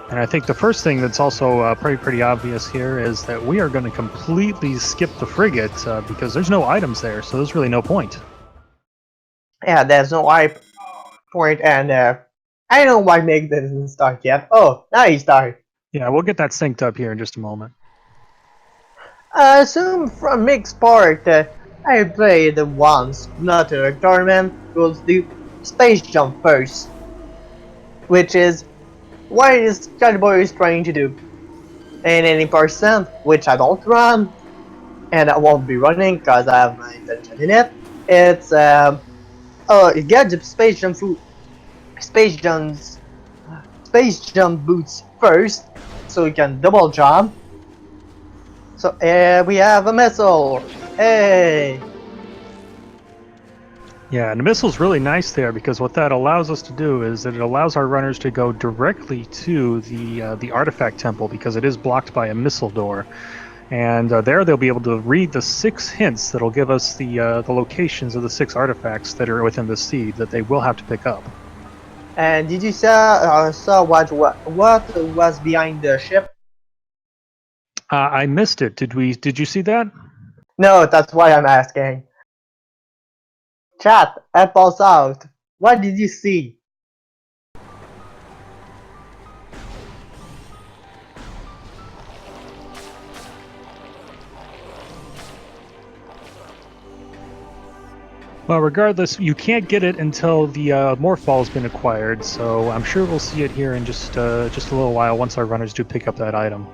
And I think the first thing that's also pretty obvious here is that we are going to completely skip the frigate because there's no items there, so there's really no point. Yeah, there's no point, and I don't know why Mig didn't start yet. Oh, now he started. Yeah, we'll get that synced up here in just a moment. I assume from Mig's part, I played once, not a tournament, was the space jump first, which is what is Kalibur is trying to do. And any percent, which I don't run, and I won't be running because I have my intention in it. It's get the space jump boots first, so you can double jump. So we have a missile. Hey. Yeah, and the missile's really nice there because what that allows us to do is that it allows our runners to go directly to the artifact temple because it is blocked by a missile door. And there they'll be able to read the 6 hints that'll give us the locations of the 6 artifacts that are within the seed that they will have to pick up. And did you saw what was behind the ship? I missed it. Did you see that? No, that's why I'm asking. Chat, help us out. What did you see? Well, regardless, you can't get it until the morph ball has been acquired, so I'm sure we'll see it here in just a little while once our runners do pick up that item.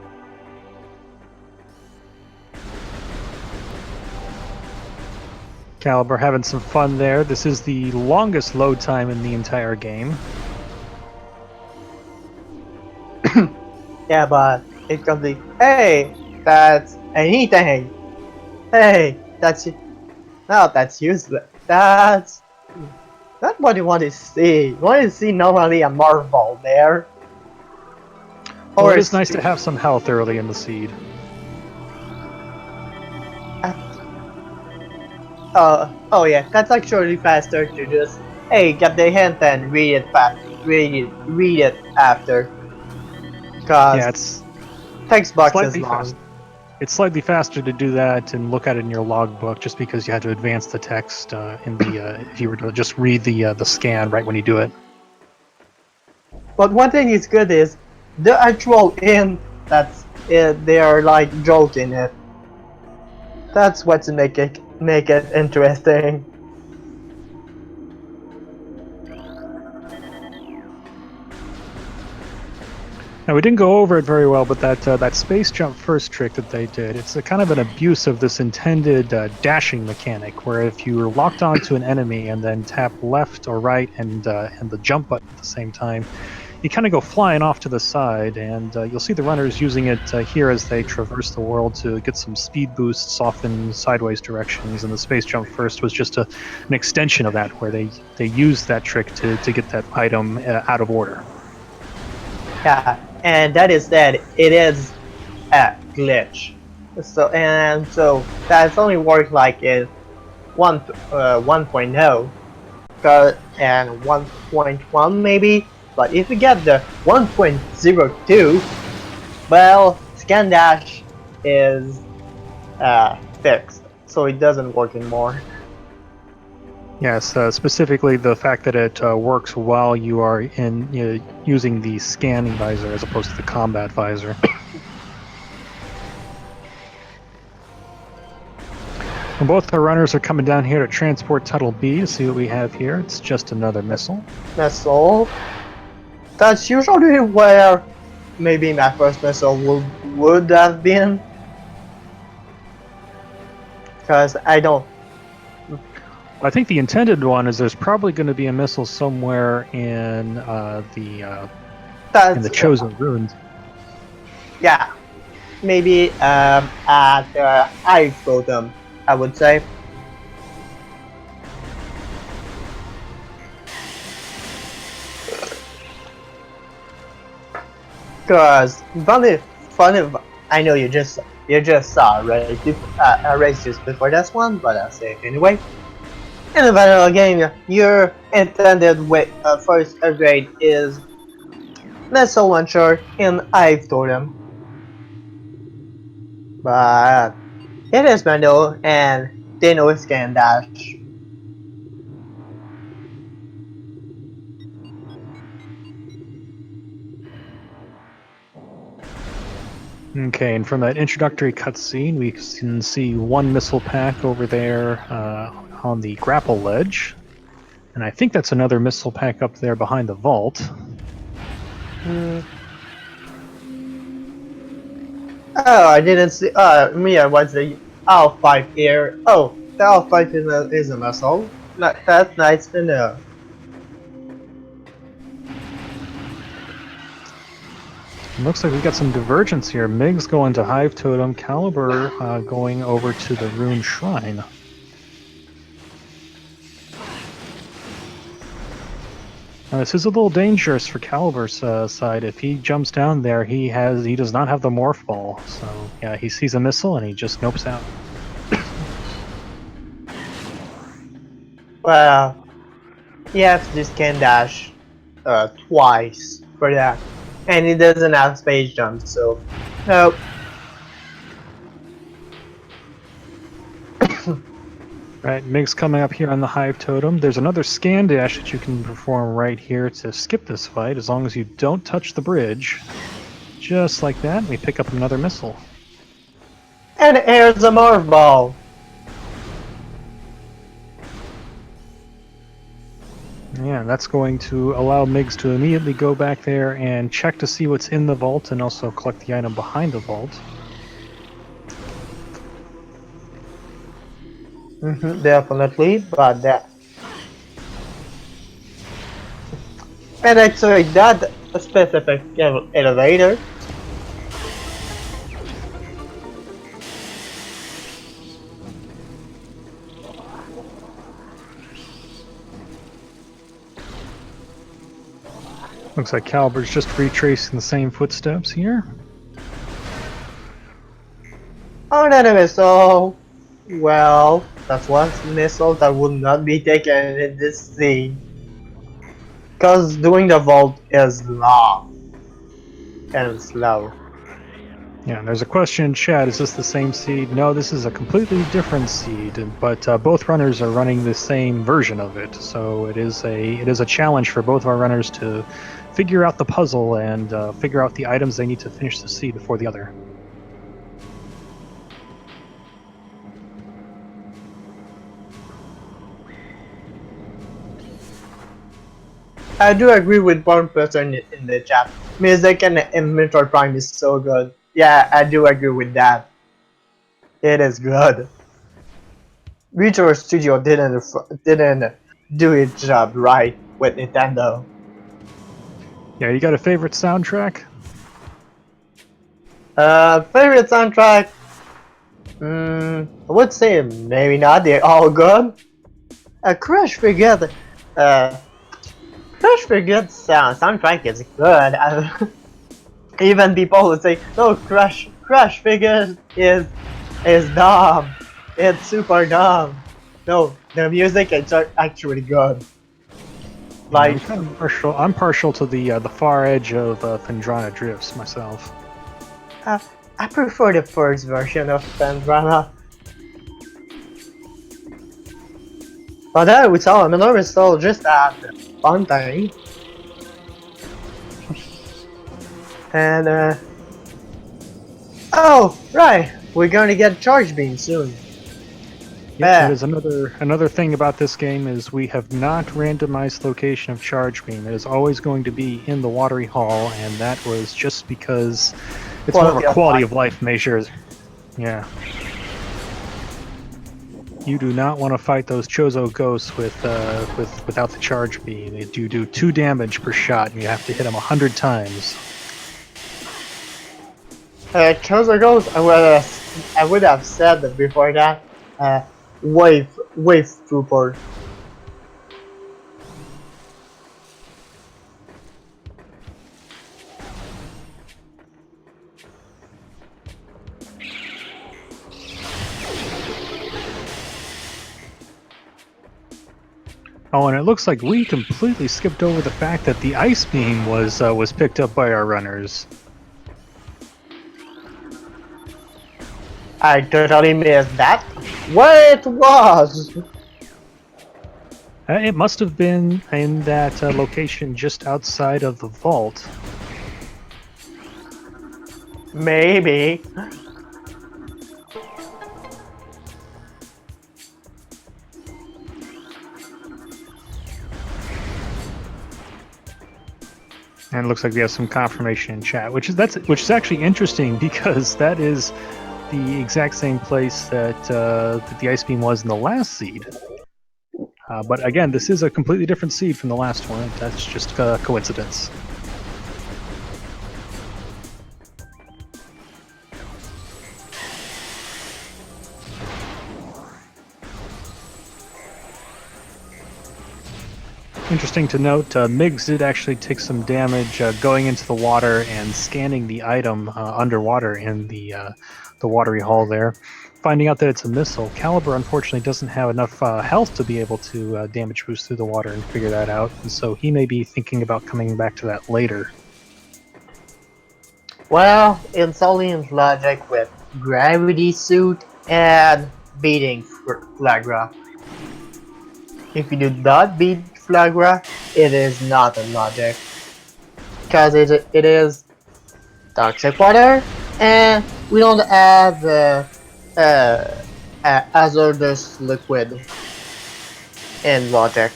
Kalibur having some fun there. This is the longest load time in the entire game. Yeah, but it comes the hey, that's anything. Hey, that's no, that's useless. That's not what you want to see. You want to see normally a marble there. Well, it is nice to have some health early in the seed. Oh yeah, that's actually faster to just hey get the hint and read it fast. Read it after. Cause Yeah, it's text box is long. Fast. It's slightly faster to do that and look at it in your logbook, just because you had to advance the text in the if you were to just read the scan right when you do it. But one thing is good is the actual hint that's it. They are like joking it. That's what to make it interesting. Now, we didn't go over it very well, but that space jump first trick that they did, it's a kind of an abuse of this intended dashing mechanic, where if you are locked onto an enemy and then tap left or right and the jump button at the same time, you kind of go flying off to the side, and you'll see the runners using it here as they traverse the world to get some speed boosts off in sideways directions, and the space jump first was just an extension of that, where they used that trick to get that item out of order. Yeah, and that is that it is a glitch. So that's only worked like in 1.0 and 1.1 maybe. But if you get the 1.02, well, scan dash is fixed, so it doesn't work anymore. Yes, specifically the fact that it works while you are using the scanning visor as opposed to the combat visor. And both our runners are coming down here to transport Tuttle B to see what we have here. It's just another missile. Missile. That's usually where maybe my first missile would have been. Because I don't. I think the intended one is there's probably going to be a missile somewhere in the chosen runes. Yeah, maybe at Ice Totem, I would say. Because funny, I know you just saw a race just before this one, but I'll say it anyway. In the vanilla game, your intended first grade is missile launcher, and I've totem. But it is Rando and they know it can dash. Okay, and from that introductory cutscene, we can see one missile pack over there on the grapple ledge. And I think that's another missile pack up there behind the vault. Oh, I didn't see. Mia was the L5 here. Oh, the L5 is a missile. That's nice to know. Looks like we got some divergence here. Migs going to Hive Totem, Kalibur going over to the Rune Shrine. Now, this is a little dangerous for Calibur's side. If he jumps down there, he does not have the morph ball. So yeah, he sees a missile and he just nopes out. Well, yes, this can dash twice for that, and it doesn't have space jump, so no. Right, Migs coming up here on the Hive Totem. There's another scan dash that you can perform right here to skip this fight, as long as you don't touch the bridge. Just like that, we pick up another missile. And here's a morph ball. Yeah, that's going to allow Migs to immediately go back there and check to see what's in the vault and also collect the item behind the vault. Definitely, but that. And actually, that specific elevator. Looks like Calibur's just retracing the same footsteps here. Oh, another missile. Well, that's one missile that would not be taken in this scene. Because doing the vault is long and slow. Yeah, there's a question in chat, is this the same seed? No, this is a completely different seed, but both runners are running the same version of it, so it is a challenge for both of our runners to figure out the puzzle and figure out the items they need to finish the seed before the other. I do agree with one person in the chat. Music and Metroid Prime is so good. Yeah, I do agree with that. It is good. Visual Studio didn't do its job right with Nintendo. Yeah, you got a favorite soundtrack? Favorite soundtrack? I would say maybe not. They're all good. Crash Brigade. Crash Brigade soundtrack is good. Even people would say, "No, Crash Brigade is dumb. It's super dumb." No, the music is actually good. Like, I'm partial to the far edge of Phendrana Drifts myself. I prefer the first version of Phendrana. But that we saw Minor is still just that fun thing. And oh right, we're gonna get Charge Beam soon. Yep, that is another thing about this game is we have not randomized location of Charge Beam. It is always going to be in the Watery Hall, and that was just because it's more of a quality of life measure. Yeah. You do not want to fight those Chozo ghosts without the Charge Beam. They do 2 damage per shot, and you have to hit them 100 times. Chozo ghosts, I would have said that before that. Wave Trooper. Oh, and it looks like we completely skipped over the fact that the ice beam was picked up by our runners. I totally missed that. Where it was? It must have been in that location just outside of the vault. Maybe. And it looks like we have some confirmation in chat, which is actually interesting because that is the exact same place that that the ice beam was in the last seed. But again, this is a completely different seed from the last one. That's just coincidence. Interesting to note, Migs did actually take some damage going into the water and scanning the item underwater in the watery hall there. Finding out that it's a missile, Kalibur unfortunately doesn't have enough health to be able to damage boost through the water and figure that out, and so he may be thinking about coming back to that later. Well, installing logic with gravity suit and beating Flagra. If you do not beat Flagra, it is not a logic. Because it is toxic water, and we don't have hazardous liquid in logic.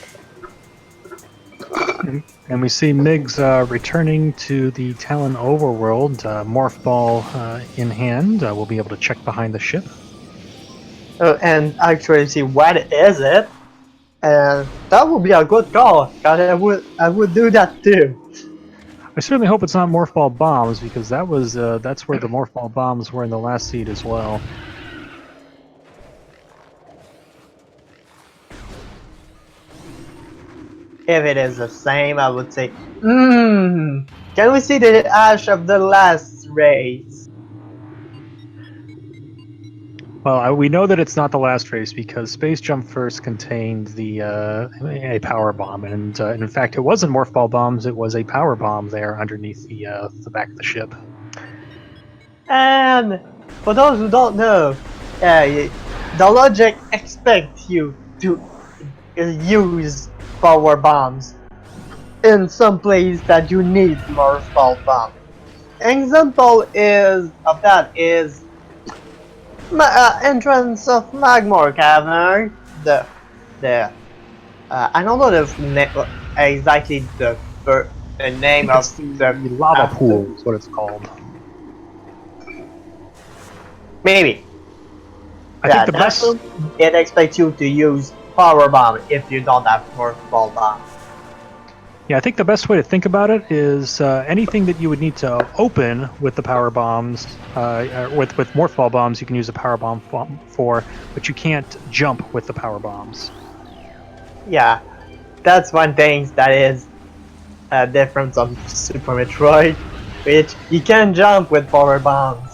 And we see Migs returning to the Talon overworld, Morph Ball in hand. We'll be able to check behind the ship. And actually see what is it. And that would be a good call, because I would do that too. I certainly hope it's not Morph Ball bombs, because that's where the Morph Ball bombs were in the last seed as well. If it is the same, I would say, can we see the ash of the last race? Well, we know that it's not the last race because Space Jump First contained a power bomb, and in fact, it wasn't Morph Ball bombs; it was a power bomb there underneath the back of the ship. And for those who don't know, the logic expects you to use power bombs in some place that you need more fall bomb. Example of that is entrance of Magmore Cavern. The I don't know exactly the name of the lava pool is what it's called. Maybe. I think the best. It expects you to use power bomb if you don't have more ball bomb. Yeah, I think the best way to think about it is anything that you would need to open with the power bombs, with Morph Ball bombs, you can use a power bomb for, but you can't jump with the power bombs. Yeah, that's one thing that is different on Super Metroid, which you can jump with power bombs.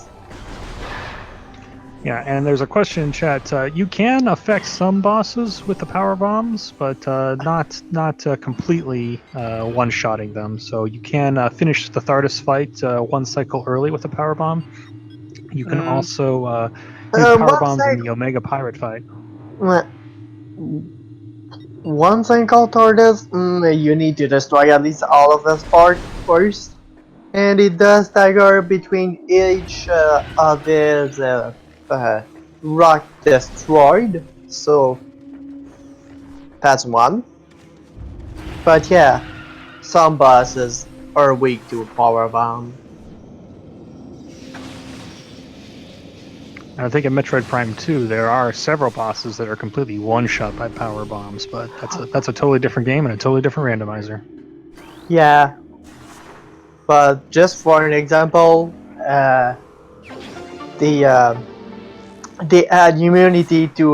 Yeah, and there's a question in chat. You can affect some bosses with the power bombs, but not completely one-shotting them. So you can finish the Thardus fight one cycle early with the power bomb. You can also use power bombs in the Omega Pirate fight. One thing called Tortoise, you need to destroy at least all of this part first. And it does stagger between each of his rock destroyed, so that's one. But yeah, some bosses are weak to power bomb. And I think in Metroid Prime 2, there are several bosses that are completely one-shot by power bombs, but that's a totally different game and a totally different randomizer. Yeah, but just for an example, they add immunity to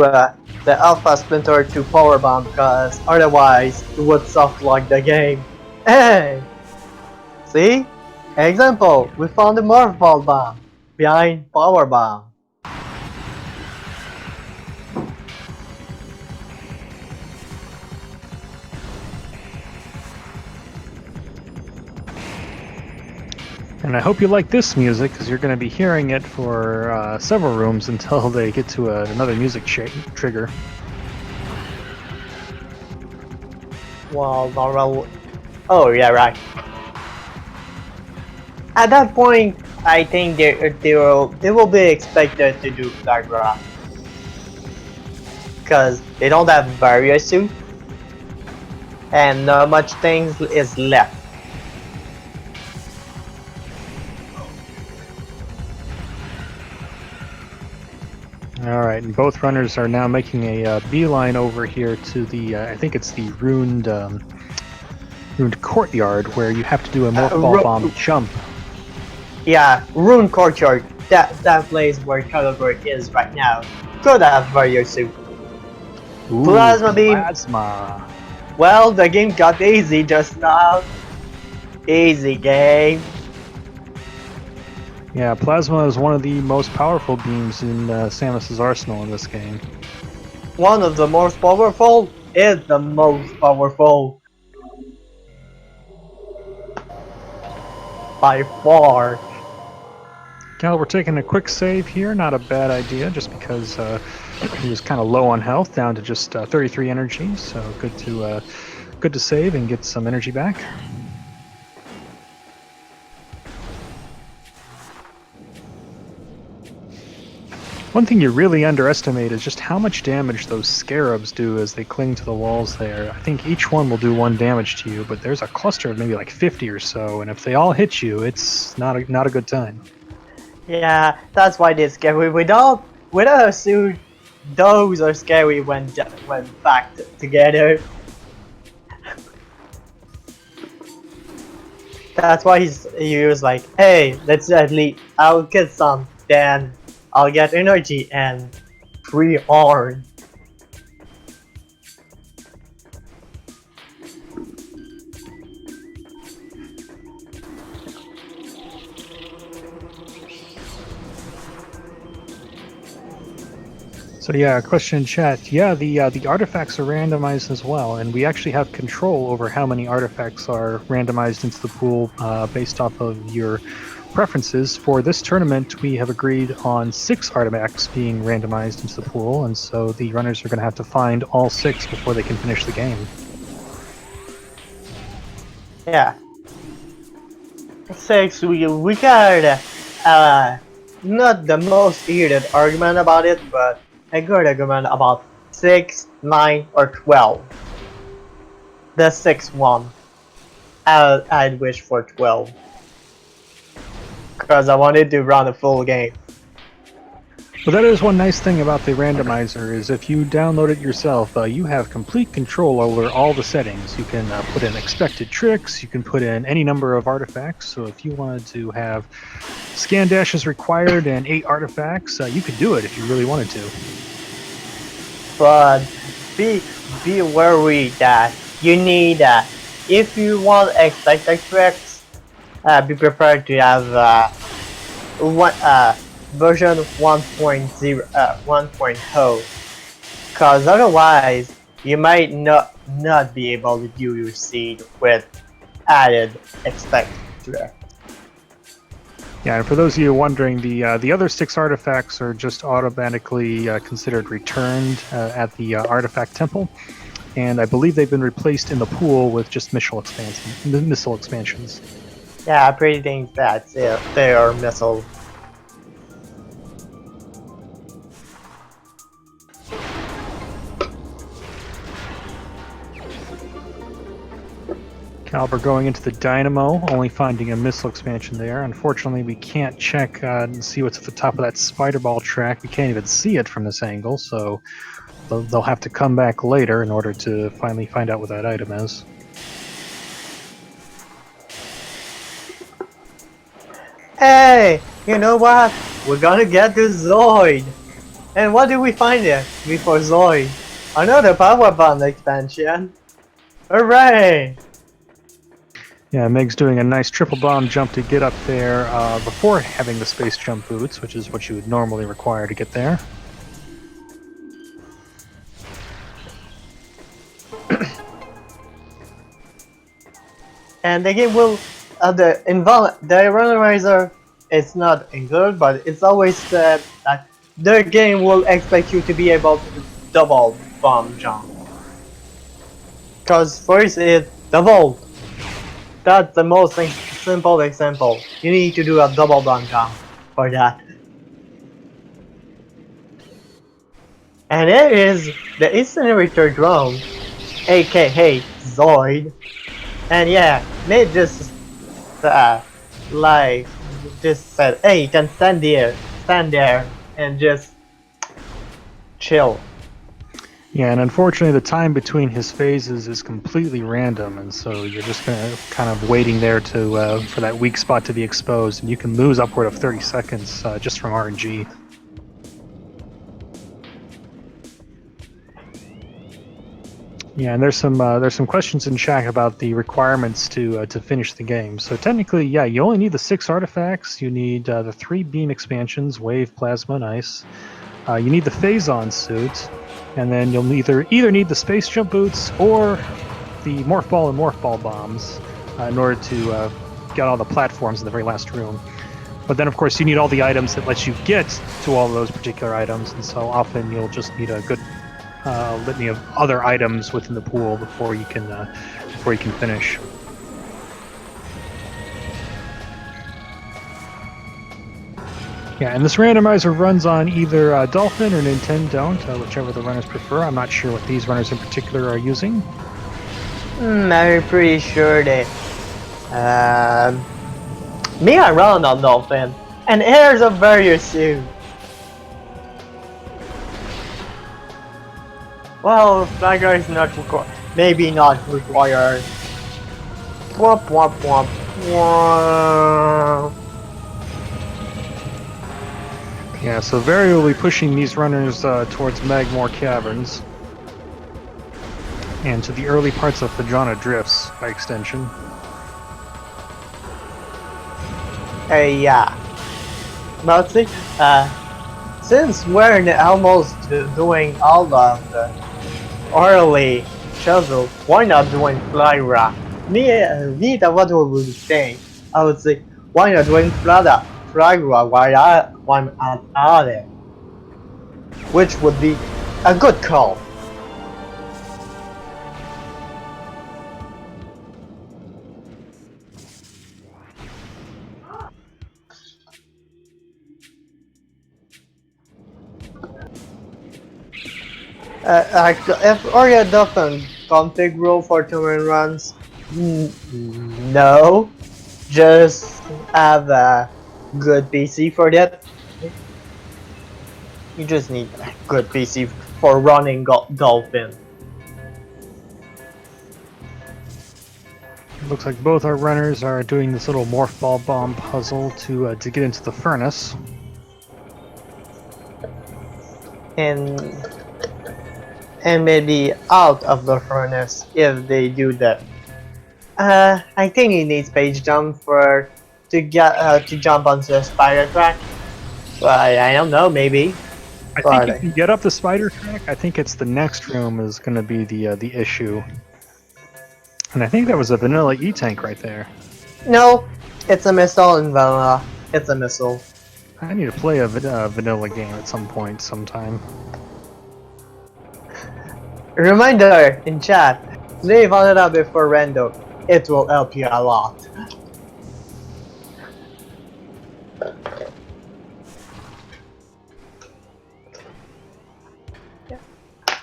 the Alpha Splinter to power bomb, because otherwise it would soft lock the game. Hey, see? Example, we found the Morph Ball bomb behind power bomb. And I hope you like this music, because you're going to be hearing it for several rooms until they get to another music trigger. Well, normal. Oh yeah, right. At that point, I think they will be expected to do Kalibur, because they don't have barrier suit, and not much things is left. All right, and both runners are now making a beeline over here to the, I think it's the ruined courtyard, where you have to do a morph ball bomb jump. Yeah, Rune Courtyard. That place where Kalibur is right now. Could have barrier suit. Ooh, Plasma beam. Plasma. Well, the game got easy just now. Easy game. Yeah, Plasma is one of the most powerful beams in Samus's arsenal in this game. One of the most powerful is the most powerful. By far. Cal, we're taking a quick save here. Not a bad idea, just because he was kind of low on health, down to just 33 energy. So good to save and get some energy back. One thing you really underestimate is just how much damage those scarabs do as they cling to the walls there. I think each one will do 1 damage to you, but there's a cluster of maybe like 50 or so, and if they all hit you, it's not a good time. Yeah, that's why they're scary. Without a suit, those are scary when back together. That's why he was like, hey, let's at least, I'll get some, then I'll get energy and free arm. So yeah, question in chat. Yeah, the artifacts are randomized as well, and we actually have control over how many artifacts are randomized into the pool based off of your preferences. For this tournament, we have agreed on 6 artifacts being randomized into the pool, and so the runners are going to have to find all 6 before they can finish the game. Yeah. 6, we got not the most heated argument about it, but a good argument about 6, 9, or 12. The 6th one. I'd wish for 12. Because I wanted to run a full game. But that is one nice thing about the randomizer, is if you download it yourself, you have complete control over all the settings. You can put in expected tricks, you can put in any number of artifacts, so if you wanted to have scan dashes required and 8 artifacts, you could do it if you really wanted to. But be wary that you need, if you want expected tricks, be prepared to have version 1.0, 1.0, because otherwise you might not be able to do your seed with added expected tricks. Yeah, and for those of you wondering, the other 6 artifacts are just automatically considered returned at the artifact temple, and I believe they've been replaced in the pool with just missile expansions. Yeah, I pretty think that they are missile. Kalibur going into the Dynamo, only finding a missile expansion there. Unfortunately, we can't check and see what's at the top of that spider ball track. We can't even see it from this angle, so they'll have to come back later in order to finally find out what that item is. Hey, you know what? We're gonna get the Zoid! And what did we find there before Zoid? Another power bond expansion! Hooray! Yeah, Meg's doing a nice triple bomb jump to get up there before having the space jump boots, which is what you would normally require to get there. And the game will the randomizer is not included, but it's always said that the game will expect you to be able to do double bomb jump. Cause first is the vault. That's the most simple example. You need to do a double bomb jump for that. And it is the incinerator drone, aka Zoid. And yeah, they just like just said, hey, you can stand there, and just chill. Yeah, and unfortunately, the time between his phases is completely random, and so you're just kind of waiting there to for that weak spot to be exposed, and you can lose upward of 30 seconds just from RNG. Yeah, and there's some questions in chat about the requirements to finish the game. So technically, yeah, you only need the 6 artifacts. You need the 3 beam expansions: wave, plasma, and ice. You need the phase-on suit, and then you'll either need the space jump boots or the morph ball and morph ball bombs in order to get all the platforms in the very last room. But then, of course, you need all the items that let you get to all of those particular items, and so often you'll just need a good litany of other items within the pool before you can finish. Yeah, and this randomizer runs on either Dolphin or Nintendo, whichever the runners prefer. I'm not sure what these runners in particular are using. I'm pretty sure that me I run on Dolphin, and here's a barrier suit. Well, Flagger is not required. Maybe not required. Womp womp womp womp. Yeah, so Vari will be pushing these runners towards Magmore Caverns and to the early parts of Fajana Drifts, by extension. Yeah. But see, since we're almost doing all of the early puzzle, why not doing Flyra? Me, that what would be saying. I would say, why not doing Flyra while I'm at it? Which would be a good call. If Oreo doesn't config rule for tournament runs, no. Just have a good PC for that. You just need a good PC for running Dolphin. Looks like both our runners are doing this little morph ball bomb puzzle to get into the furnace. And maybe out of the furnace if they do that. I think he needs page jump to jump onto the spider track. But I don't know, maybe. I think if you get up the spider track, I think it's the next room is going to be the issue. And I think that was a vanilla E-tank right there. No, it's a missile in vanilla. It's a missile. I need to play a vanilla game at some point, sometime. Reminder in chat, leave on it up before Rando. It will help you a lot.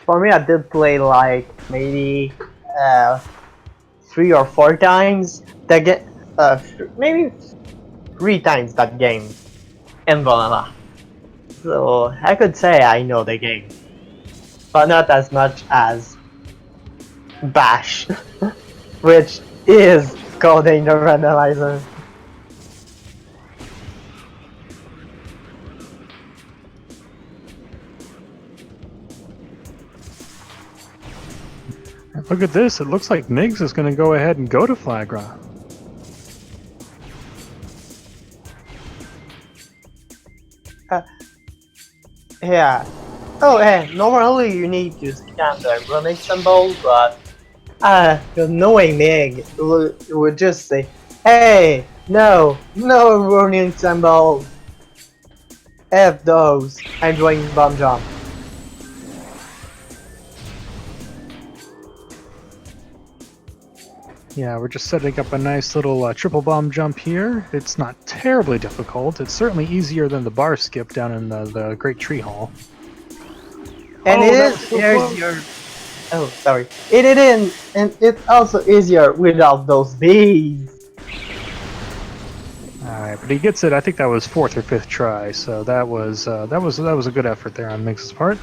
For me, I did play like maybe 3 or 4 times that maybe 3 times that game in vanilla. So I could say I know the game, but not as much as Bash, which is coding the randomizer. Look at this, it looks like Migs is going to go ahead and go to Flagra. Yeah. Oh, and normally you need to scan the running symbol, but knowing Mig, it would just say, Hey, no, no warning symbol. F those. I'm doing bomb jump. Yeah, we're just setting up a nice little triple bomb jump here. It's not terribly difficult. It's certainly easier than the bar skip down in the Great Tree Hall. And Oh, it that was is so close! easier. Oh, sorry. It in, and it's also easier without those bees. Alright, but he gets it. I think that was fourth or fifth try, so that was a good effort there on Migs' part.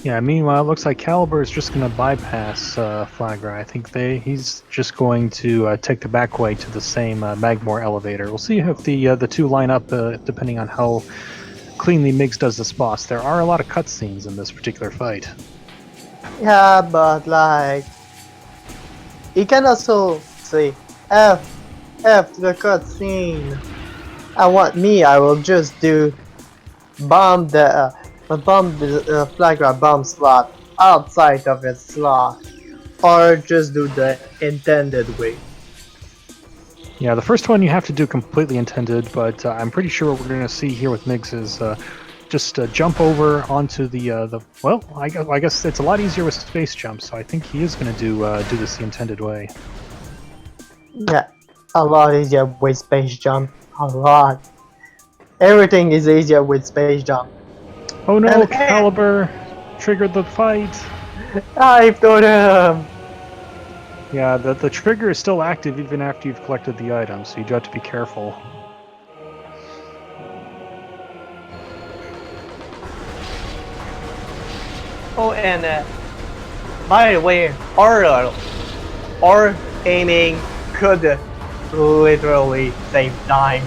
Yeah, meanwhile, it looks like Kalibur is just going to bypass Flagra. I think he's just going to take the back way to the same Magmore elevator. We'll see if the two line up depending on how cleanly Migs does this boss. There are a lot of cutscenes in this particular fight. Yeah, but like, you can also say F the cutscene. I will just do bomb the Flagra bomb slot outside of its slot, or just do the intended way. Yeah, the first one you have to do completely intended, but I'm pretty sure what we're going to see here with Migs is just jump over onto the well, I guess it's a lot easier with space jump, so I think he is going to do this the intended way. Yeah, a lot easier with space jump. A lot. Everything is easier with space jump. Oh no, And Kalibur triggered the fight! I told him. Yeah, the trigger is still active even after you've collected the items, so you do have to be careful. Oh, and by the way, our aiming could literally save time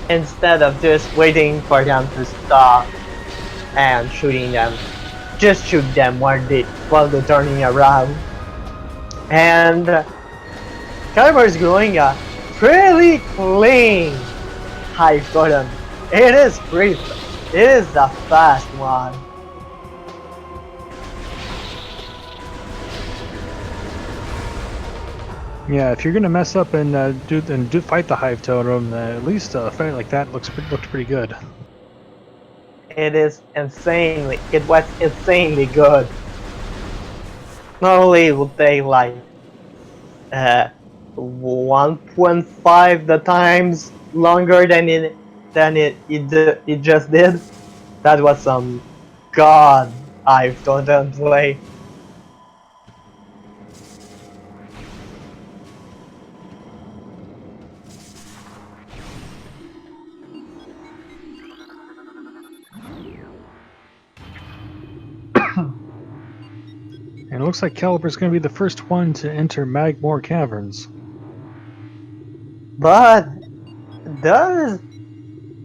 instead of just waiting for them to stop and shooting them. Just shoot them while they're turning around. And Kalibur is going a pretty clean high button. It is pretty. It is the fast one. Yeah, if you're gonna mess up and fight the Hive Totem, at least a fight like that looked pretty good. It was insanely good. Normally it would take like 1.5 the times longer than it just did. That was some god I've done play. And it looks like Calibur's gonna be the first one to enter Magmore Caverns. But does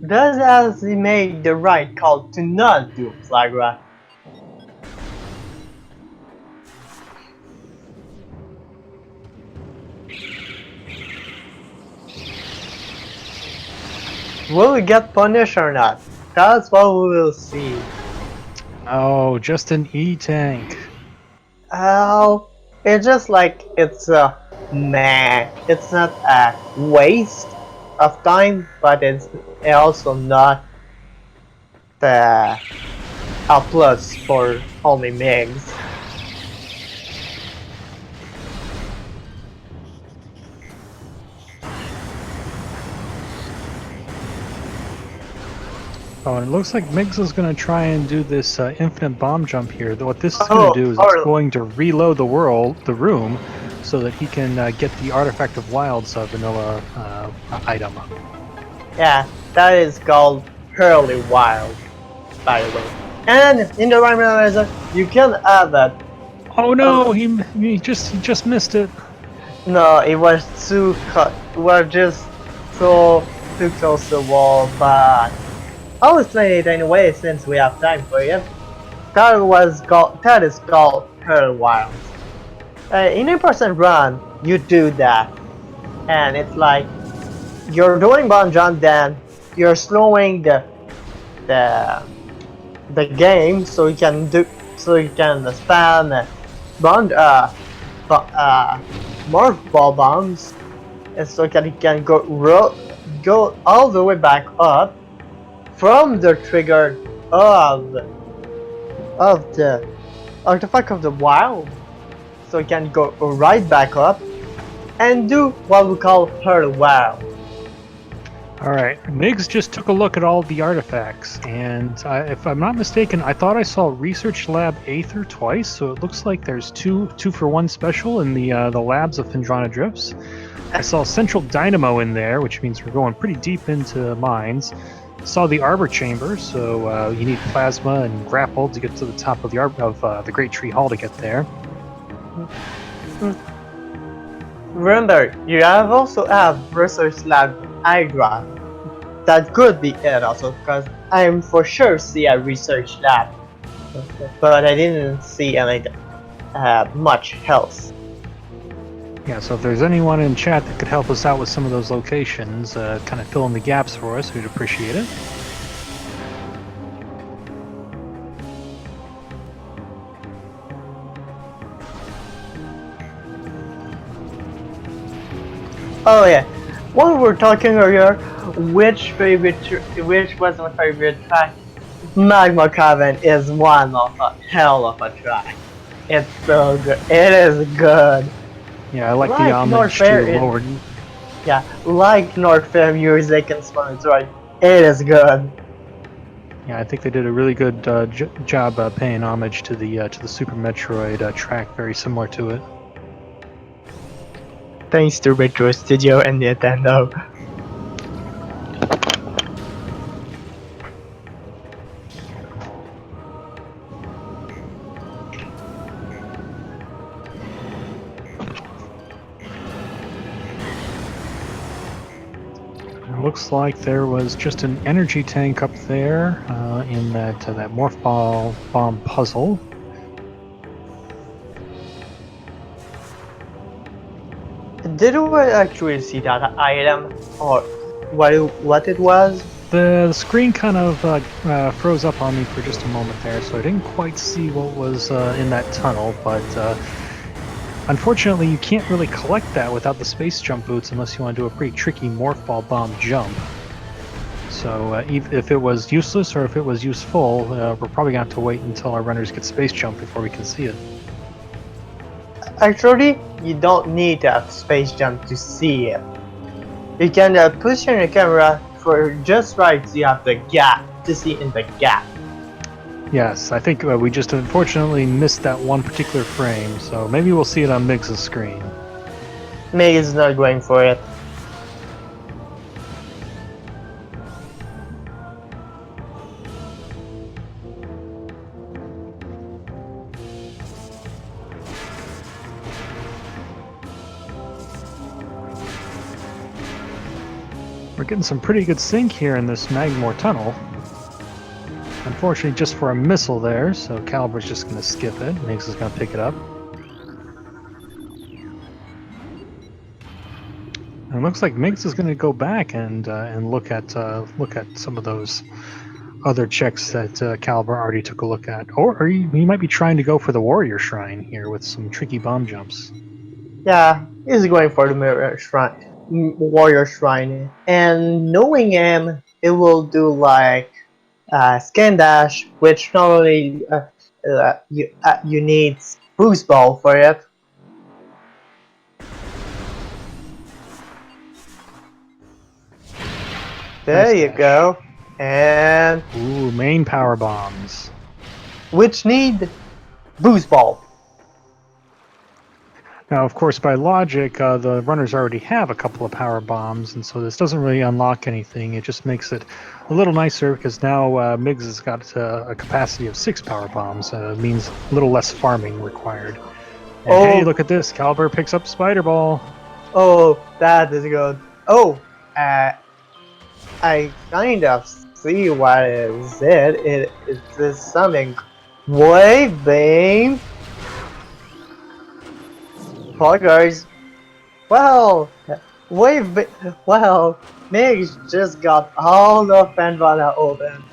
does he make the right call to not do Flagra? Will we get punished or not? That's what we will see. Oh, just an E-tank. Oh, it's just like it's a meh. It's not a waste of time, but it's also not a plus for only Migs. Oh, and it looks like Migs is going to try and do this infinite bomb jump here. What this is going Oh, to do is it's going to reload the room, so that he can get the Artifact of Wilds vanilla item. yeah, that is called Hurley Wild, by the way. And in the Randomizer, you can add that. Oh no, he just missed it. No, it was too cut. We're just so too close to the wall, but I'll explain it anyway since we have time for it. That is called Hurl Wild. In a person run, you do that, and it's like you're doing bomb jump, then you're slowing the the game so you can spam bomb morph ball bombs, and so you can go all the way back up from the trigger of the artifact of the wild, so you can go right back up and do what we call her wow. Alright, Migs just took a look at all the artifacts, and if I'm not mistaken, I thought I saw Research Lab Aether twice, so it looks like there's two for one special in the labs of Phendrana Drifts. I saw Central Dynamo in there, which means we're going pretty deep into mines. Saw the Arbor Chamber, so you need Plasma and Grapple to get to the top of the Great Tree Hall to get there. Remember, you also have Research Lab Hydra. That could be it also, because I'm for sure see a research lab, but I didn't see any much else. Yeah, so if there's anyone in chat that could help us out with some of those locations, kind of fill in the gaps for us, we'd appreciate it. Oh yeah, when we were talking earlier, which was my favorite track? Magma Cavern is one of a hell of a track. It's so good. It is good. Yeah, I like the homage to Lord. Yeah, like Northfair music and Metroid, it is good. Yeah, I think they did a really good job paying homage to the Super Metroid track, very similar to it. Thanks to Retro Studio and Nintendo. It looks like there was just an energy tank up there in that morph bomb puzzle. Did we actually see that item, or what it was? The screen kind of froze up on me for just a moment there, so I didn't quite see what was in that tunnel, but unfortunately you can't really collect that without the space jump boots unless you want to do a pretty tricky morph ball bomb jump. So if it was useless or if it was useful, we're probably going to have to wait until our runners get space jump before we can see it. Actually, you don't need to have space jump to see it. You can position your camera for just right so you have the gap to see in the gap. Yes, I think we just unfortunately missed that one particular frame, so maybe we'll see it on Migs' screen. Meg is not going for it. We're getting some pretty good sync here in this Magmore tunnel. Unfortunately, just for a missile there, so Kalibur's just going to skip it. Migs is going to pick it up. And it looks like Migs is going to go back and look at some of those other checks that Kalibur already took a look at. Or he might be trying to go for the Warrior Shrine here with some tricky bomb jumps. Yeah, he's going for the Warrior Shrine. And knowing him, it will do like Scan Dash, which normally you need Boost Ball for it. There Nice you dash. go. And Ooh, main power bombs. which need Boost Ball. Now, of course, by logic, the runners already have a couple of power bombs, and so this doesn't really unlock anything. It just makes it a little nicer because now Migs has got a capacity of 6 power bombs. Means a little less farming required. And hey, look at this! Kalibur picks up Spider Ball. Oh, that is good. Oh, I kind of see what is it. It's something. Wave beam. Fall guys. Well, Well, Migs just got all of Pandora open.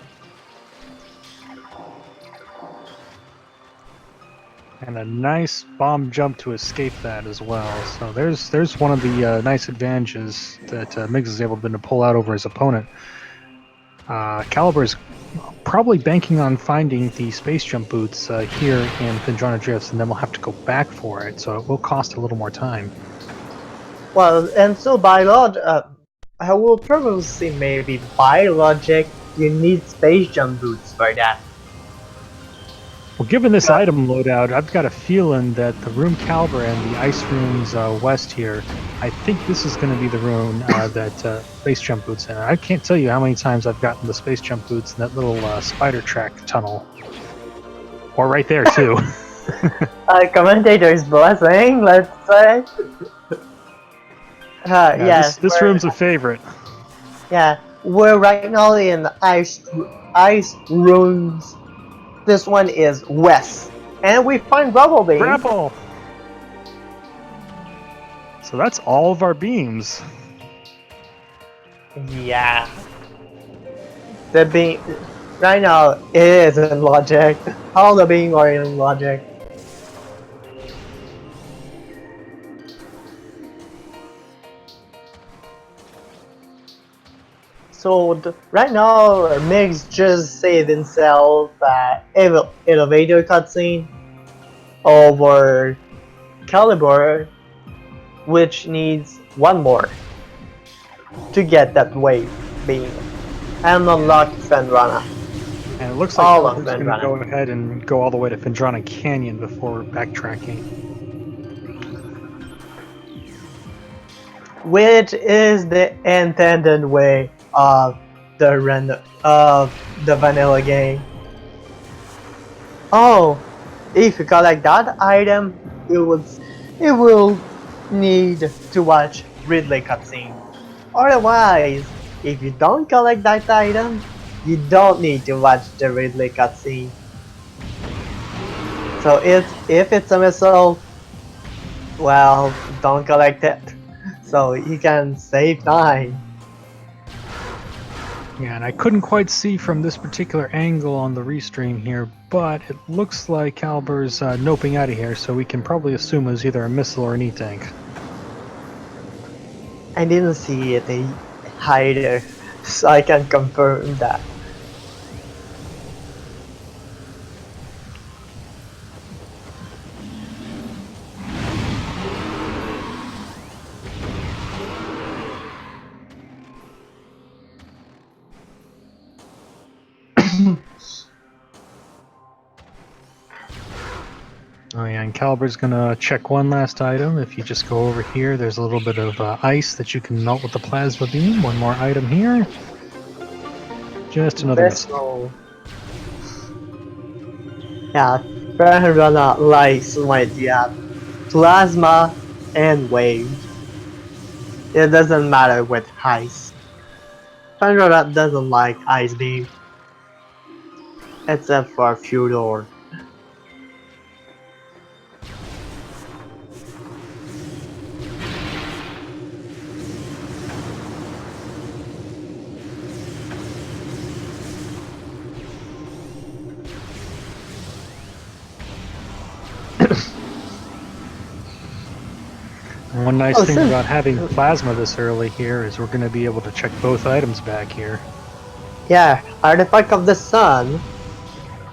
And a nice bomb jump to escape that as well. So there's one of the nice advantages that Migs is able to pull out over his opponent. Kalibur's probably banking on finding the space jump boots here in Phendrana Drifts, and then we'll have to go back for it, so it will cost a little more time. Well, and so I will probably say maybe by logic, you need space jump boots for that. Well, given this item loadout, I've got a feeling that the room Kalibur and the ice runes west here, I think this is going to be the rune that space jump boots in. I can't tell you how many times I've gotten the space jump boots in that little spider track tunnel. Or right there, too. Commentator's blessing, let's say. Yes, this room's a favorite. Yeah, we're right now in ice runes. This one is west, and we find Rubble Beam. Grapple! So that's all of our beams. Yeah. The beam right now is in logic. All the beams are in logic. So right now, Migs just saved himself elevator cutscene over Kalibur, which needs one more to get that wave beam and unlock Phendrana. And it looks like Kalibur's going to go ahead and go all the way to Phendrana Canyon before backtracking. Which is the intended way of the vanilla game. Oh, if you collect that item, it will need to watch Ridley cutscene. Otherwise, if you don't collect that item, you don't need to watch the Ridley cutscene. So if it's a missile, well, don't collect it. So you can save time. Yeah, and I couldn't quite see from this particular angle on the restream here, but it looks like Kalibur's noping out of here, so we can probably assume it was either a missile or an E-tank. I didn't see it either, so I can confirm that. Oh yeah, and Kalibur's gonna check one last item. If you just go over here, there's a little bit of ice that you can melt with the plasma beam. One more item here. Just another missile. Yeah, Phendrana likes when you have plasma and wave. It doesn't matter with ice. Phendrana doesn't like ice beam. Except for Fudor. One nice thing about having plasma this early here is we're going to be able to check both items back here. Yeah, Artifact of the Sun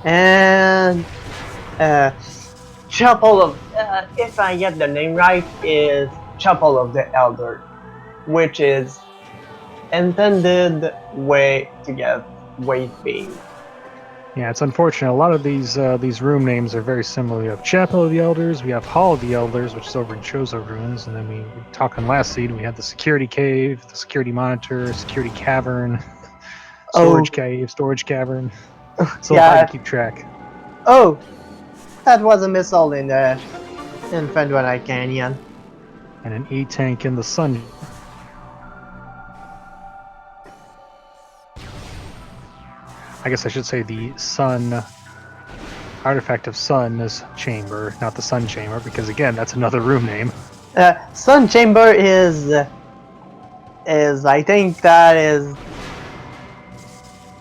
and Chapel of, if I get the name right, is Chapel of the Elder, which is intended way to get wave beam. Yeah, it's unfortunate. A lot of these room names are very similar. We have Chapel of the Elders, we have Hall of the Elders, which is over in Chozo Ruins, and then we talk on last seed, we had the Security Cave, the Security Monitor, Security Cavern, Storage Cave, Storage Cavern. So yeah. Hard to keep track. Oh, that was a missile in Phendrana Canyon. And an E-tank in the sun. I guess I should say the Sun Artifact of Sun's Chamber, not the Sun Chamber, because again, that's another room name. Sun Chamber is is, I think that is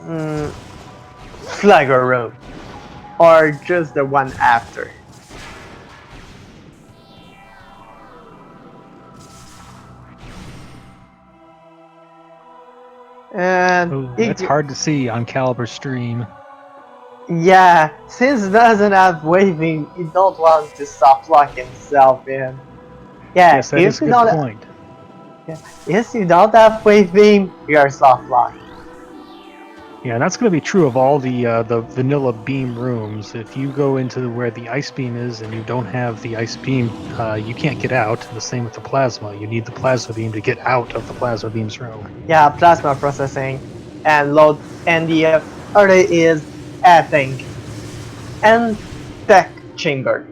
mm, Flagger Road, or just the one after. And Oh, that's hard to see on Kalibur stream. yeah, since it doesn't have waving, you don't want to soft lock himself in. Yeah, Yes, that is a good point. if you don't have waving, you're soft locked. Yeah, and that's going to be true of all the vanilla beam rooms. If you go into where the ice beam is and you don't have the ice beam, you can't get out. And the same with the plasma. You need the plasma beam to get out of the plasma beam's room. Yeah, plasma processing and load, and the other is think and tech chamber.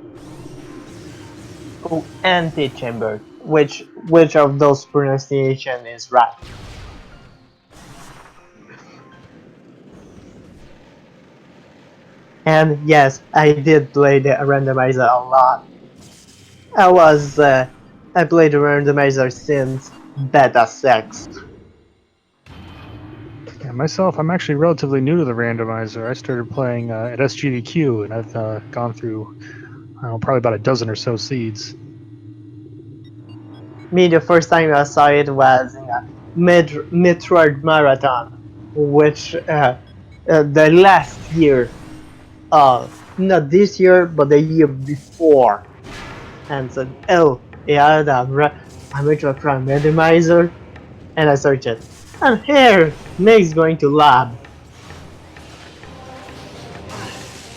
Oh, anti-chamber. Which of those pronunciation is right? And yes, I did play the randomizer a lot. I played the randomizer since beta 6. Yeah, myself, I'm actually relatively new to the randomizer. I started playing at SGDQ, and I've gone through probably about a dozen or so seeds. Me, the first time I saw it was in a Metroid marathon, which the last year, not this year, but the year before, and said, "Oh, yeah, I'm Metroid Prime Randomizer," and I searched it, and here, Meg's going to lab.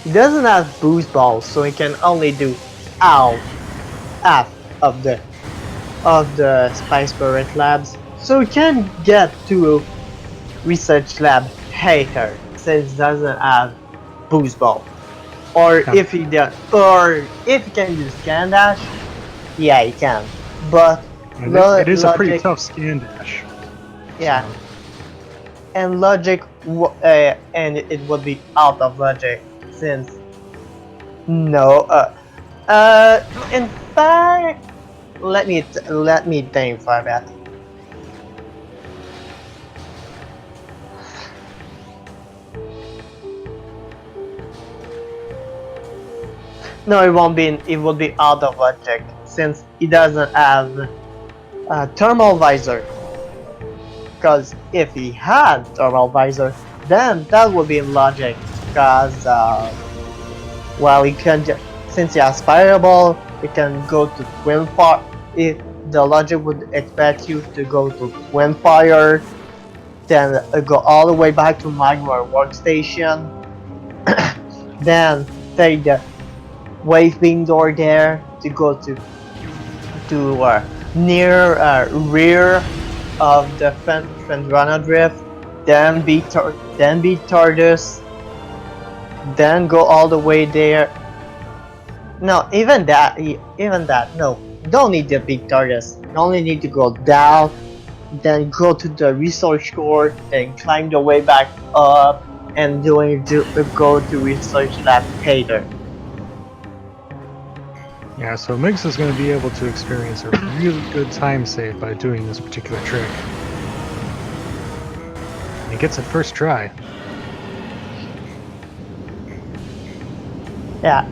He doesn't have boost balls, so he can only do out half of the Spice Spirit labs, so he can get to research lab hater since it doesn't have boost ball. Or Yeah. if he does, or if he can use scan dash, yeah, he can. But It is a pretty logic, tough scan dash. yeah, So, and logic, and it would be out of logic since no, in fact, let me think for a bit. No, it won't be. It will be out of logic since it doesn't have a thermal visor. Because if he had thermal visor, then that would be in logic. Because well, he can since he has fireball, it can go to twin fire. If the logic would expect you to go to twin fire, then go all the way back to magma workstation, then take the wave beam door there to go to near rear of the Fendrana drift, then beat Tardus, then go all the way there. No, even that, no, you don't need the big Tardus. You only need to go down, then go to the research core, and climb the way back up, and go to research lab later. yeah, so Migs is going to be able to experience a really good time save by doing this particular trick. And he gets it first try. Yeah.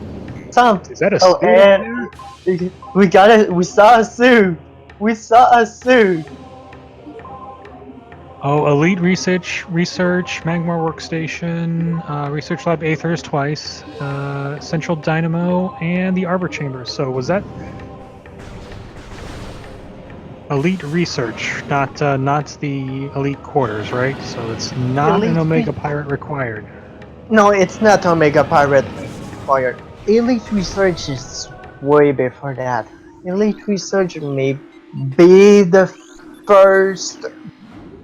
Some. Is that a Oh, suit and we got it. We saw a suit. We saw a suit. Oh, Elite Research, Magmar Workstation, Research Lab Aethers twice, Central Dynamo, and the Arbor Chamber. So was that Elite Research, not the Elite Quarters, right? So it's not an Omega Pirate required. No, it's not Omega Pirate required. Elite Research is way before that. Elite Research may be the first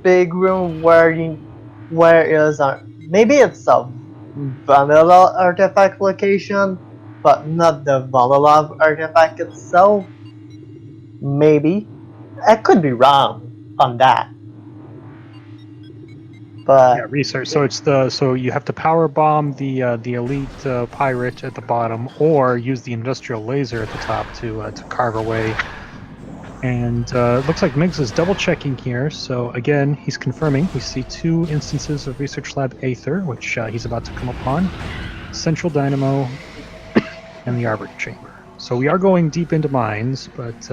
big room where is maybe it's a vanilla artifact location, but not the vanilla artifact itself. Maybe I could be wrong on that, Yeah, but research. So so you have to power bomb the elite pirate at the bottom, or use the industrial laser at the top to carve away And it looks like Migs is double checking here. So again, he's confirming. We see 2 instances of Research Lab Aether, which he's about to come upon. Central Dynamo and the Arbor Chamber. So we are going deep into mines, but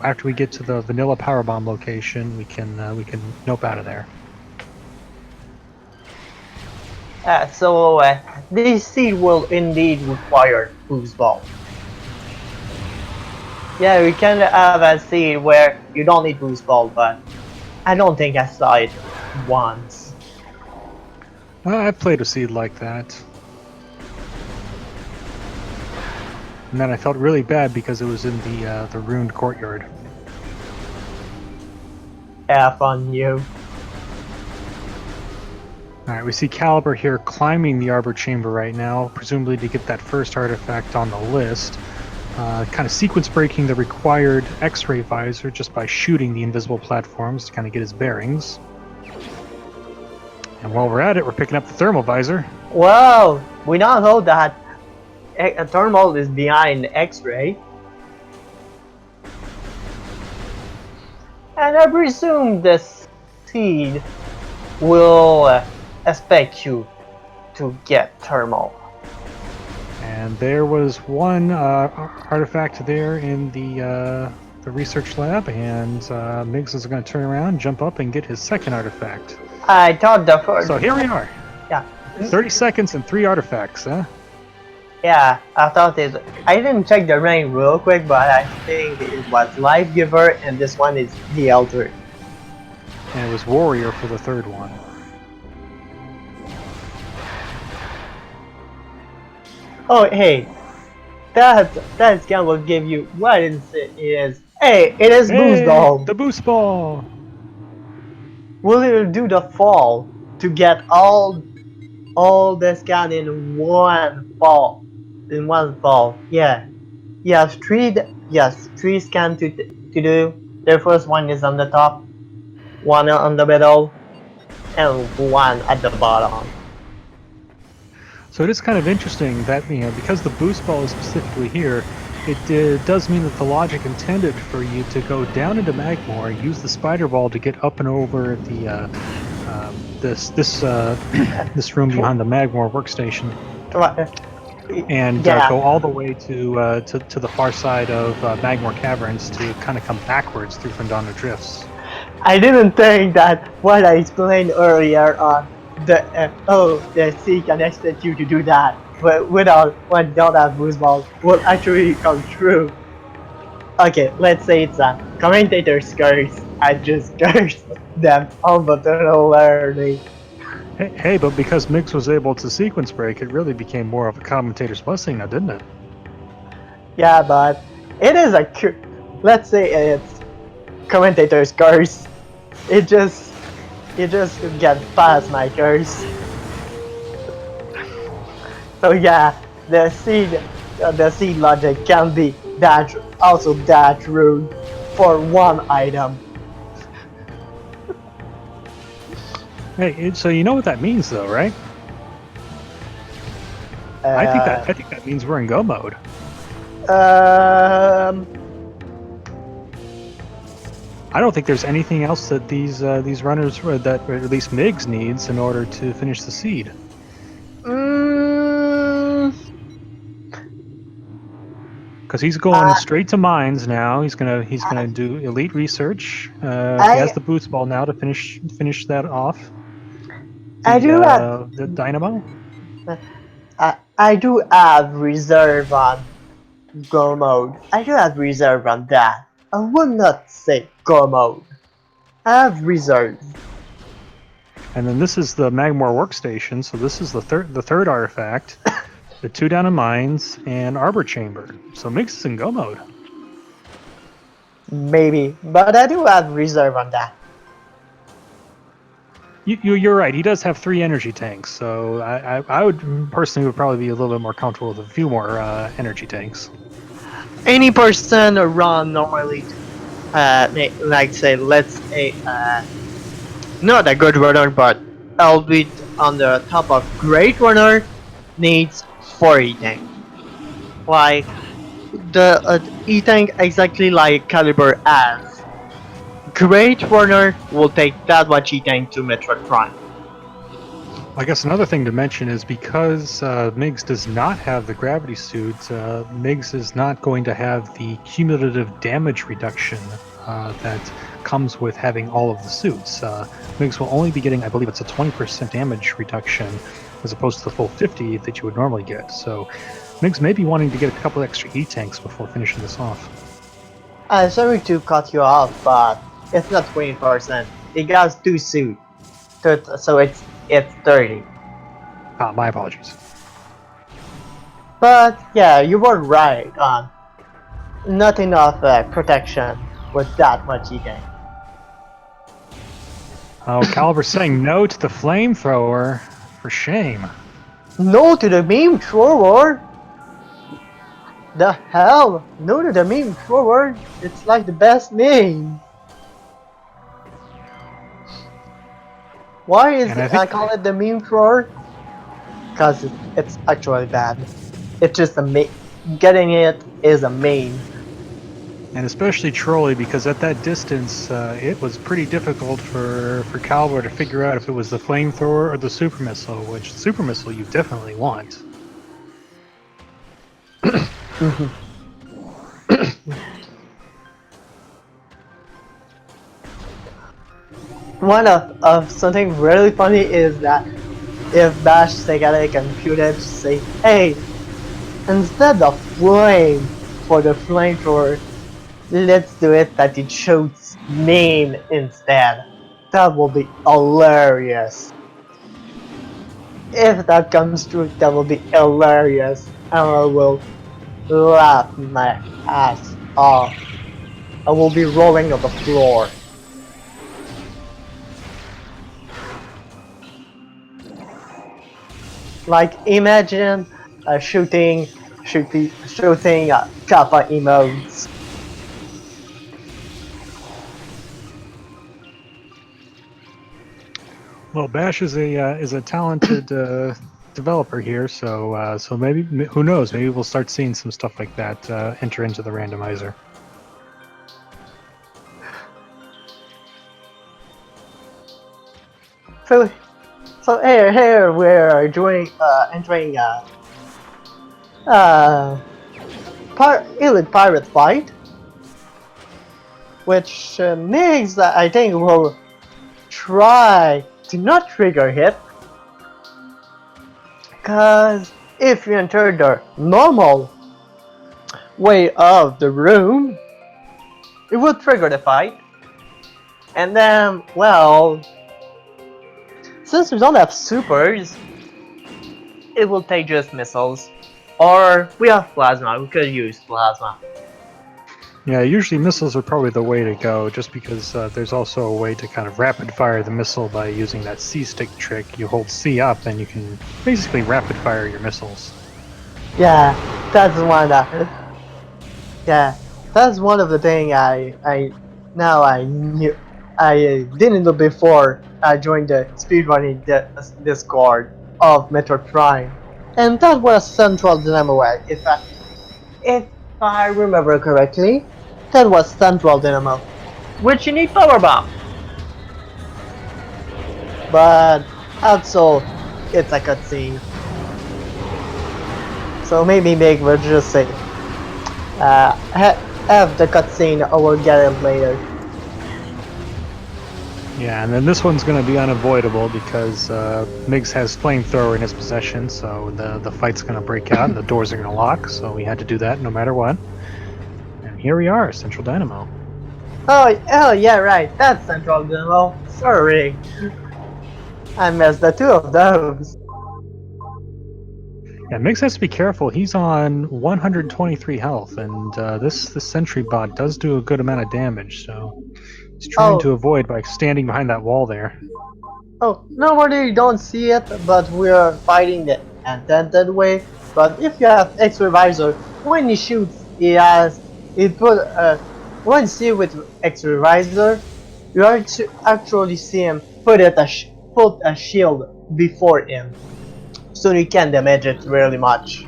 after we get to the vanilla power bomb location, we can nope out of there. So this seed will indeed require boost ball. Yeah, we can have a seed where you don't need boost ball, but I don't think I saw it once. I've played a seed like that. And then I felt really bad because it was in the ruined courtyard. F on you. Alright, we see Kalibur here climbing the Arbor Chamber right now, presumably to get that first artifact on the list. Kind of sequence breaking the required X-ray visor just by shooting the invisible platforms to kind of get his bearings. And while we're at it, we're picking up the thermal visor. Well, we now know that a thermal is behind X-ray. And I presume this seed will expect you to get thermal. And there was one artifact there in the research lab, and Migs is going to turn around, jump up, and get his second artifact. I thought the first. So here we are. Yeah. 30 seconds and 3 artifacts, huh? Yeah, I thought it. I didn't check the rank real quick, but I think it was Life Giver, and this one is the Elder. And it was Warrior for the third one. Oh, hey, that scan will give you what it is. Hey, it is boost ball. The boost ball. Will you do the fall to get all the scan in one fall? In one fall, yeah. Yes, three scan to do. The first one is on the top, one on the middle, and one at the bottom. So it is kind of interesting that, you know, because the boost ball is specifically here, it does mean that the logic intended for you to go down into Magmore, use the spider ball to get up and over the this room behind the Magmore workstation, and go all the way to the far side of Magmore Caverns to kind of come backwards through Fandana Drifts. I didn't think that what I explained earlier on the sea can expect you to do that, but without have boost balls will actually come true. Okay, let's say it's a commentator's curse. I just cursed them unfortunately. Hey, but because Migs was able to sequence break, it really became more of a commentator's blessing now, didn't it? Yeah, but it is let's say it's commentator's curse. It just get past my curse. So yeah, the seed logic can be also that rude for one item. Hey, so you know what that means, though, right? I think that means we're in go mode. I don't think there's anything else that these runners, that or at least Migs needs, in order to finish the seed. Because he's going straight to mines now. He's gonna do elite research. He has the boost ball now to finish that off. The dynamo. I do have reserve on go mode. I do have reserve on that. I would not say go mode. I have reserve. And then this is the Magmore workstation. So this is the third artifact. The 2 down in mines and Arbor Chamber. So Migs is in go mode. Maybe, but I do have reserve on that. You're right. He does have 3 energy tanks, so I would personally probably be a little bit more comfortable with a few more energy tanks. Any person run normally, like say, let's say, not a good runner, but albeit on the top of great runner, needs 40 tank. Like the E-Tank exactly like Kalibur as. Great Warner will take that much E-Tank to Metroid Prime. I guess another thing to mention is because Migs does not have the gravity suit, Migs is not going to have the cumulative damage reduction that comes with having all of the suits. Migs will only be getting, I believe it's a 20% damage reduction as opposed to the full 50 that you would normally get. So Migs may be wanting to get a couple extra E-tanks before finishing this off. Sorry to cut you off, but it's not 20%. It has 2 suits, so it's 30. My apologies. But yeah, you were right on not enough protection with that much E-Tank. Oh, Calibur's saying no to the flamethrower. For shame. No to the meme thrower! The hell? No to the meme thrower! It's like the best name! Why is I call it the meme thrower? Because it's actually bad. It's just a getting it is a meme. And especially Trolley, because at that distance, it was pretty difficult for Calibur to figure out if it was the flamethrower or the super missile, which the super missile you definitely want. One of something really funny is that if Bash Segale computed to say, hey, instead of flame for the flamethrower, let's do it that it shoots main instead. That will be hilarious. If that comes true, that will be hilarious, and I will laugh my ass off. I will be rolling on the floor. Like imagine shooting kappa emotes. Well, Bash is a talented developer here, so so maybe who knows? Maybe we'll start seeing some stuff like that enter into the randomizer. So here we're doing entering elite pirate fight, which Migs I think will try to not trigger hit, cause if you enter the normal way of the room, it will trigger the fight, and then well, since we don't have supers, it will take just missiles. Or we have plasma, we could use plasma. Yeah, usually missiles are probably the way to go, just because there's also a way to kind of rapid fire the missile by using that C stick trick. You hold C up and you can basically rapid fire your missiles. Yeah, that's one that. Yeah, that's one of the things I knew I didn't know before I joined the speedrunning Discord of Metroid Prime, and that was Central Dynamo. If I remember correctly, that was Central Dynamo, which you need power bomb. But also, it's a cutscene, so maybe Meg will just say, have the cutscene, or we'll get it later. Yeah, and then this one's going to be unavoidable because Migs has flamethrower in his possession, so the fight's going to break out and the doors are going to lock, so we had to do that no matter what. And here we are, Central Dynamo. Oh yeah, right, that's Central Dynamo. Sorry. I missed the two of those. Yeah, Migs has to be careful. He's on 123 health, and this sentry bot does do a good amount of damage, so he's trying to avoid by standing behind that wall there. Oh, normally you don't see it, but we're fighting the intended way. But if you have X-Revisor, when he shoots, when you see with X-Revisor, you actually see him put a shield before him, so you can damage it really much.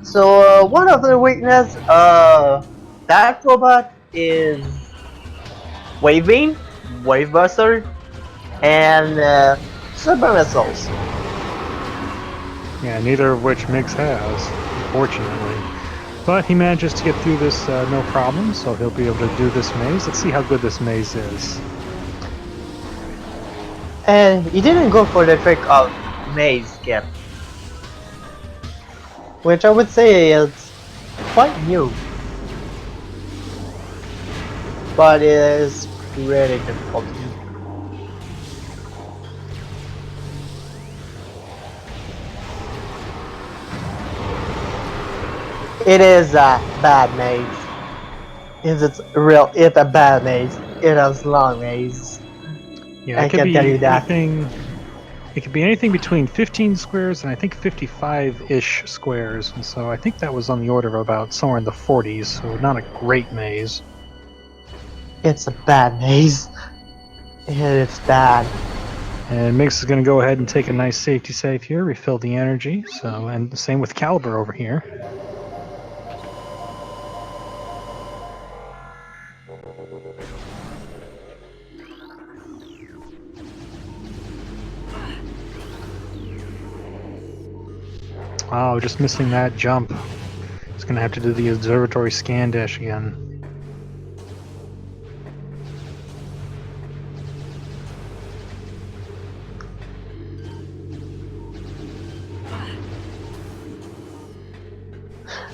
So one of the weakness, that robot is waving, wave buster, and super missiles. Yeah, neither of which Migs has, unfortunately. But he manages to get through this no problem, so he'll be able to do this maze. Let's see how good this maze is. And he didn't go for the trick of maze skip, which I would say is quite new, but it is really difficult to do. It is a bad maze. It's a bad maze. It is long maze. Yeah, I it could can tell be you that. anything. It could be anything between 15 squares and I think 55-ish squares. And so I think that was on the order of about somewhere in the 40s. So not a great maze. It's a bad maze. It's bad. And Mix is going to go ahead and take a nice safety save here, refill the energy. So, and the same with Kalibur over here. Oh, just missing that jump. He's going to have to do the observatory scan dash again.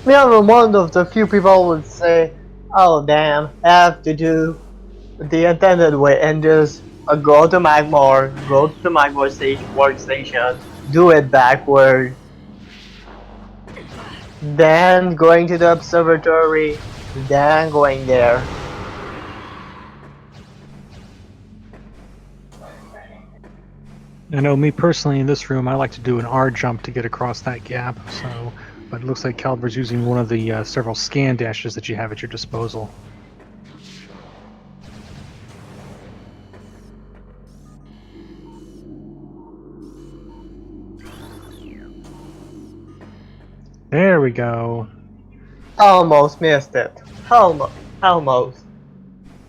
Me, I'm one of the few people who would say, "Oh damn, I have to do the intended way and just go to Magmore, go to Magmore workstation, do it backward, then going to the observatory, then going there." I know me personally in this room, I like to do an R jump to get across that gap. So, but it looks like Calibur's using one of the several scan dashes that you have at your disposal. There we go. Almost missed it. Almost. Almost.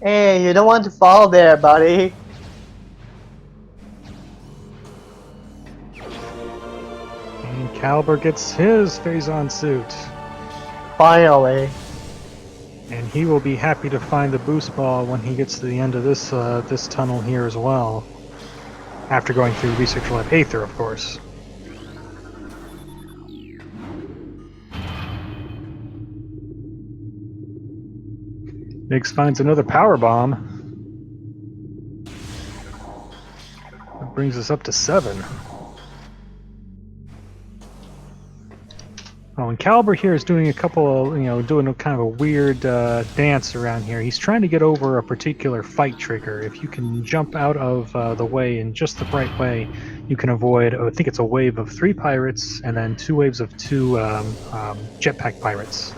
Hey, you don't want to fall there, buddy. And Calibur gets his Phazon suit. Finally. And he will be happy to find the boost ball when he gets to the end of this this tunnel here as well. After going through Research Lab Aether, of course. Migs finds another power bomb. That brings us up to 7. Oh, and Calibur here is doing a couple of, doing a kind of a weird dance around here. He's trying to get over a particular fight trigger. If you can jump out of the way in just the right way, you can avoid, I think it's a wave of 3 pirates and then 2 waves of 2 jetpack pirates.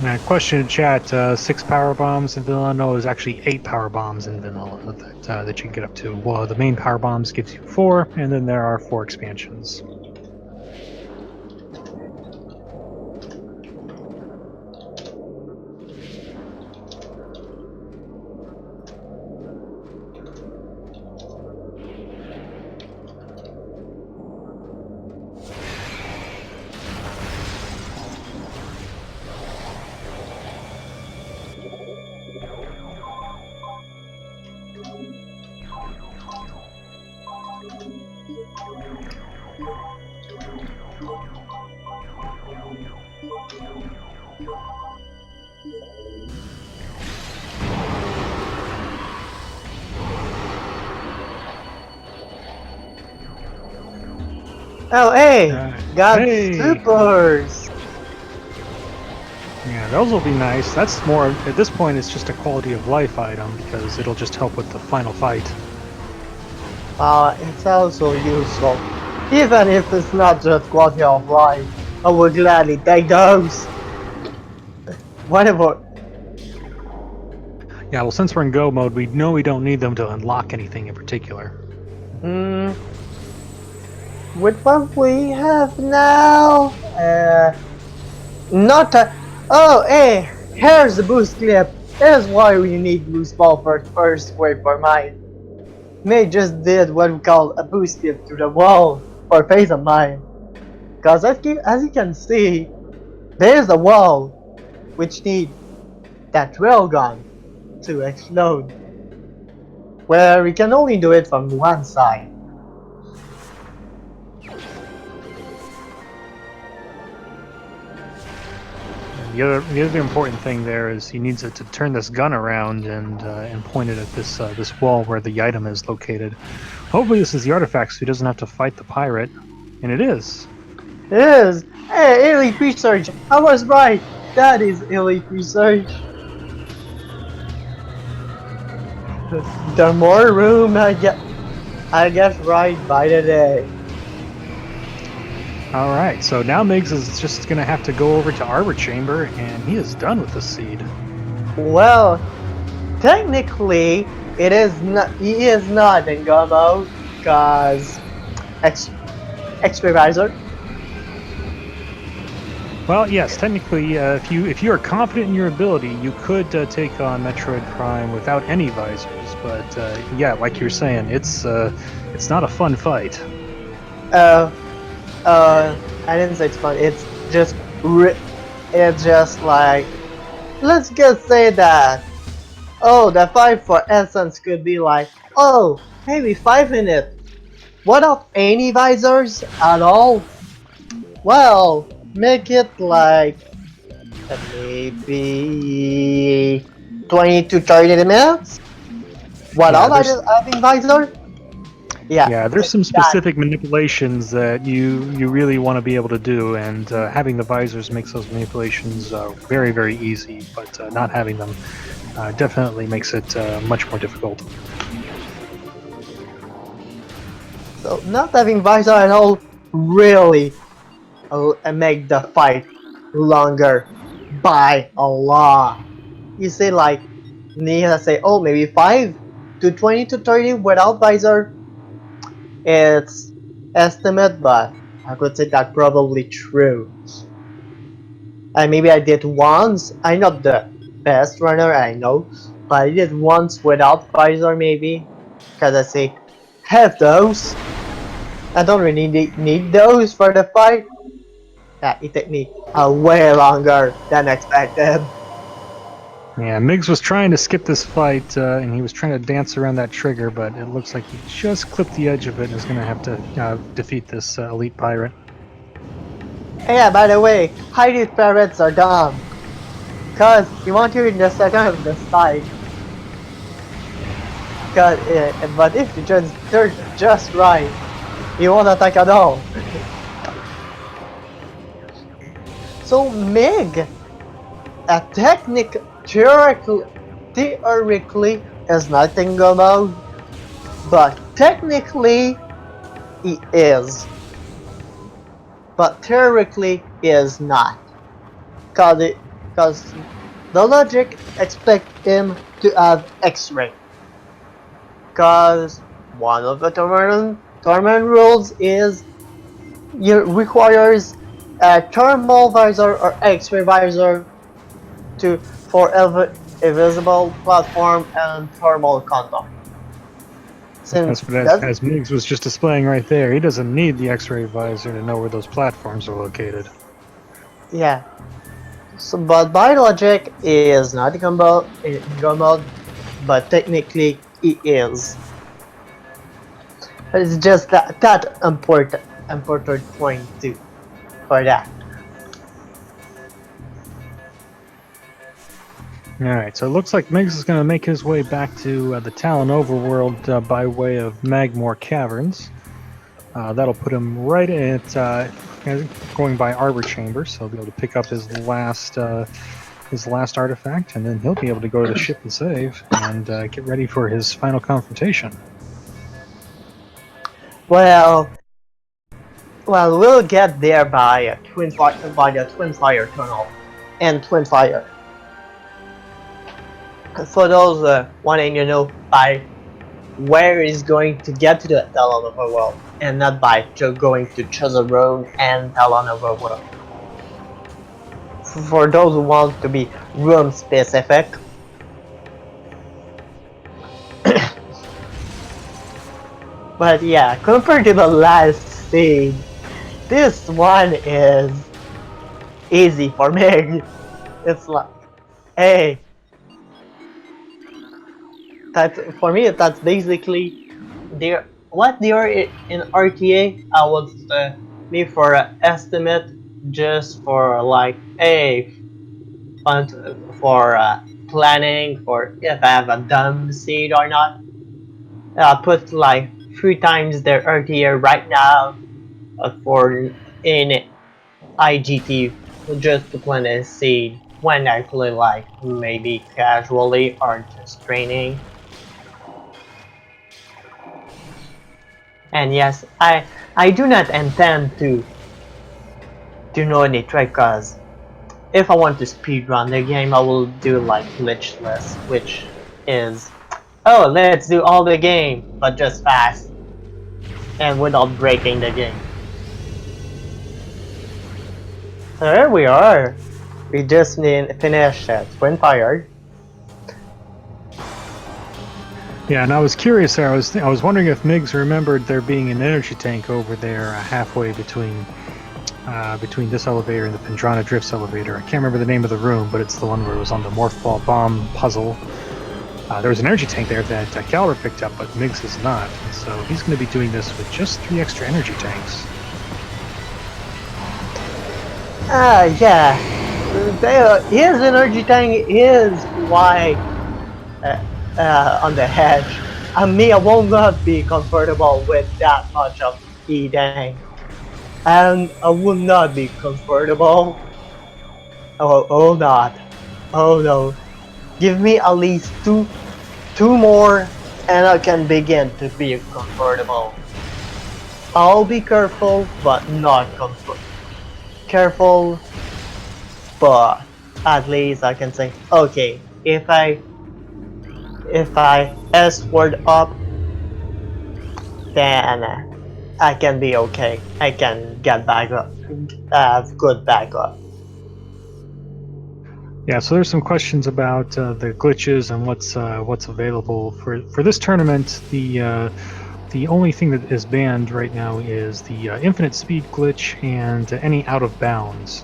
Now, question in chat, 6 power bombs in vanilla? No, there's actually 8 power bombs in vanilla that you can get up to. Well, the main power bombs gives you 4, and then there are 4 expansions. Oh, hey! Got Hey! supers! Yeah, those will be nice. That's more, at this point, it's just a quality of life item because it'll just help with the final fight. It's also useful. Even if it's not just quality of life, I would gladly take those. Whatever. Yeah, well, since we're in go mode, we know we don't need them to unlock anything in particular. with what we have now, not a, oh, hey, here's the boost clip. Here's why we need boost ball for first wave for mine. May just did what we call a boost clip to the wall for face of mine. Cause as you can see, there's a wall which need that railgun to explode, where we can only do it from one side. The other important thing there is he needs it to turn this gun around and point it at this wall where the item is located. Hopefully this is the artifact, so he doesn't have to fight the pirate, and it is. It is. Hey, elite research. I was right. That is elite research. The more room I get right by the day. All right, so now Migs is just gonna have to go over to Arbor Chamber, and he is done with the seed. Well, technically, it is not. He is not in go mode, cause X-ray visor. Well, yes, technically, if you are confident in your ability, you could take on Metroid Prime without any visors. But yeah, like you're saying, it's not a fun fight. I didn't say it's fun. It's just it's just like, let's just say that. Oh, the fight for essence could be like, oh, maybe 5 minutes. Without any visors at all? Well, make it like maybe 20 to 30 minutes? Without having visor? Yeah, there's some specific manipulations that you really want to be able to do, and having the visors makes those manipulations very, very easy, but not having them definitely makes it much more difficult. So not having visor at all really make the fight longer by a lot. You say like, Nia say, oh, maybe 5 to 20 to 30 without visor. It's estimate, but I could say that probably true. And maybe I did once. I'm not the best runner, I know, but I did once without visor maybe, because I say have those. I don't really need those for the fight. Yeah, it took me way longer than expected. Yeah, Migs was trying to skip this fight, and he was trying to dance around that trigger, but it looks like he just clipped the edge of it and is going to have to defeat this elite pirate. Yeah, by the way, hiding parrots are dumb. Cause you want you in the center of the fight. But if they're just right, you won't attack at all. So Mig, a theoretically is not in go mode, but technically he is. But theoretically he is not. Cause the logic expects him to have X-ray. Cause one of the tournament rules is requires a thermal visor or X-ray visor for invisible platform and thermal contact. As Migs was just displaying right there, he doesn't need the X-ray visor to know where those platforms are located. Yeah. So, but by logic, he is not in go mode, but technically he is. It's just that important point too for that. Alright, so it looks like Migs is going to make his way back to the Talon overworld by way of Magmore Caverns. That'll put him right at going by Arbor Chamber, so he'll be able to pick up his last artifact, and then he'll be able to go to the ship and save and get ready for his final confrontation. Well, we'll get there by the Twin Fire tunnel and Twin Fire. For those wanting to know, by where he's going to get to the Talonova world, and not by going to choose a road and Talonova world. For those who want to be room specific. But yeah, compared to the last seed, this one is easy for me. It's like, hey, that for me that's basically what they are in RTA. I would me for an estimate, just for like, hey, fun for planning for if I have a dumb seed or not. I put like 3 times their RTA right now for in IGT just to plan a seed when I play like maybe casually or just training. And yes, I do not intend to do no any trick, cause if I want to speedrun the game, I will do like glitchless, which is, oh, let's do all the game but just fast and without breaking the game. So here we are. We just finished Twin Fired. Yeah, and I was curious there. I was wondering if Migs remembered there being an energy tank over there halfway between this elevator and the Pendrana Drifts elevator. I can't remember the name of the room, but it's the one where it was on the Morph Ball Bomb puzzle. There was an energy tank there that Kalibur picked up, but Migs is not. So he's going to be doing this with just 3 extra energy tanks. Yeah. His energy tank is why on the hedge. Me, I will not be comfortable with that much of eating. And I will not be comfortable. Oh not. Oh no. Give me at least two more and I can begin to be comfortable. I'll be careful but not comfortable. Careful, but at least I can say, okay, if I S-word up, then I can be okay. I can get back up, have good backup. Yeah, so there's some questions about the glitches and what's available for this tournament. The only thing that is banned right now is the infinite speed glitch and any out of bounds.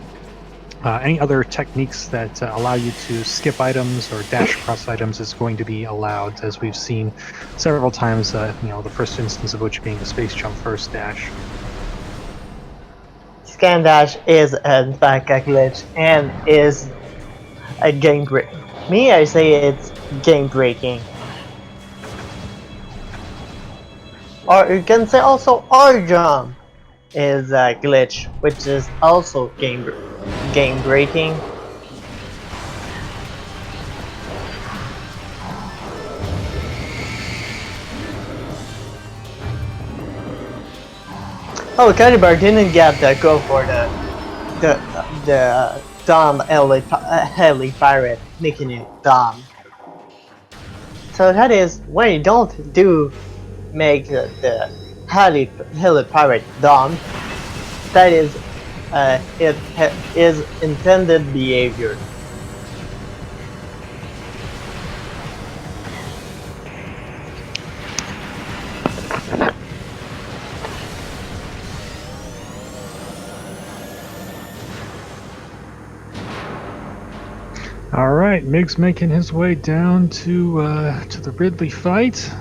Any other techniques that allow you to skip items or dash across items is going to be allowed, as we've seen several times. The first instance of which being the space jump first dash. Scan dash is in fact a glitch and is a game break. Me, I say it's game breaking. Or you can say also R-jump is a glitch, which is also game breaking. Oh, Kalibur didn't get the go for the dumb heli pirate, making it dumb. So that is when you don't make the heli pirate dumb. That is it is intended behavior. All right, Migs making his way down to the Ridley fight.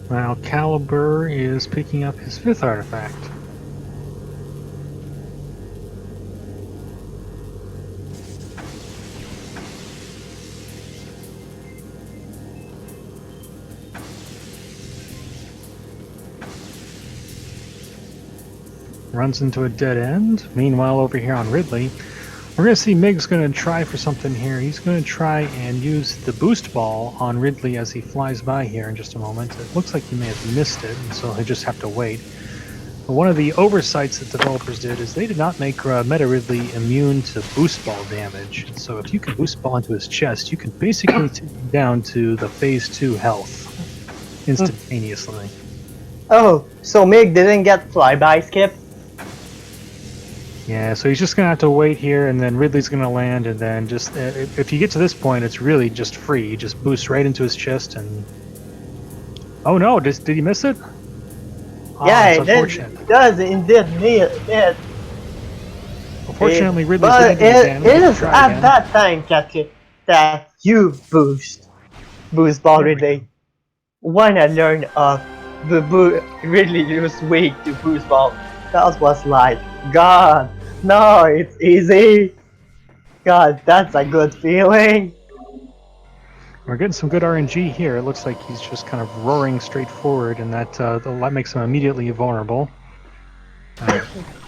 While Kalibur is picking up his 5th artifact. Runs into a dead end. Meanwhile, over here on Ridley, we're going to see Migs going to try for something here. He's going to try and use the boost ball on Ridley as he flies by here in just a moment. It looks like he may have missed it, and so he'll just have to wait. One of the oversights that developers did is they did not make Meta Ridley immune to boost ball damage. So if you can boost ball into his chest, you can basically take him down to the phase 2 health instantaneously. Oh, so Mig didn't get flyby skip? Yeah, so he's just gonna have to wait here, and then Ridley's gonna land, and then just if you get to this point, it's really just free. You just boost right into his chest, and oh no, did he miss it? Yeah, It's it unfortunate. does indeed need it. Unfortunately, Ridley But didn't get the damage. it is Try at again. that time that you boost ball There we Ridley. When I learned of the Ridley use weak to boost ball, that was like, God, no, it's easy. God, that's a good feeling. We're getting some good RNG here. It looks like he's just kind of roaring straight forward, and that makes him immediately vulnerable.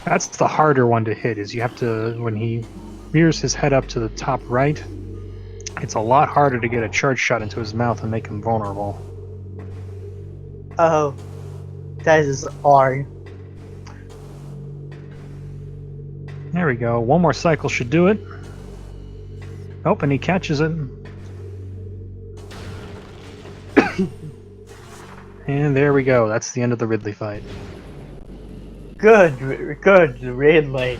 That's the harder one to hit. Is you have to when he rears his head up to the top right. It's a lot harder to get a charge shot into his mouth and make him vulnerable. Oh, that is hard. There we go. One more cycle should do it. Oh, and he catches it. And there we go. That's the end of the Ridley fight. Good, Ridley.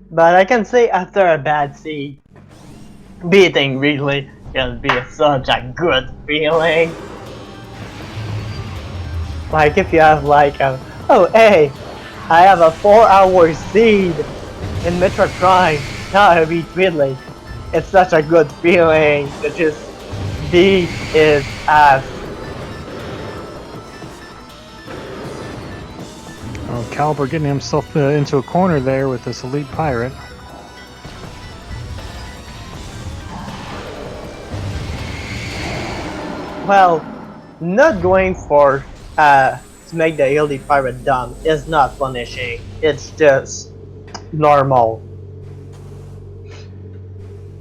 But I can say after a bad seed, beating Ridley can be such a good feeling. Like if you have like a, oh hey, I have a 4-hour seed in Metroid Prime, now I beat Ridley. It's such a good feeling to just beat his ass. Oh, Kalibur getting himself into a corner there with this elite pirate. Well, not going for to make the elite pirate dumb is not punishing. It's just normal.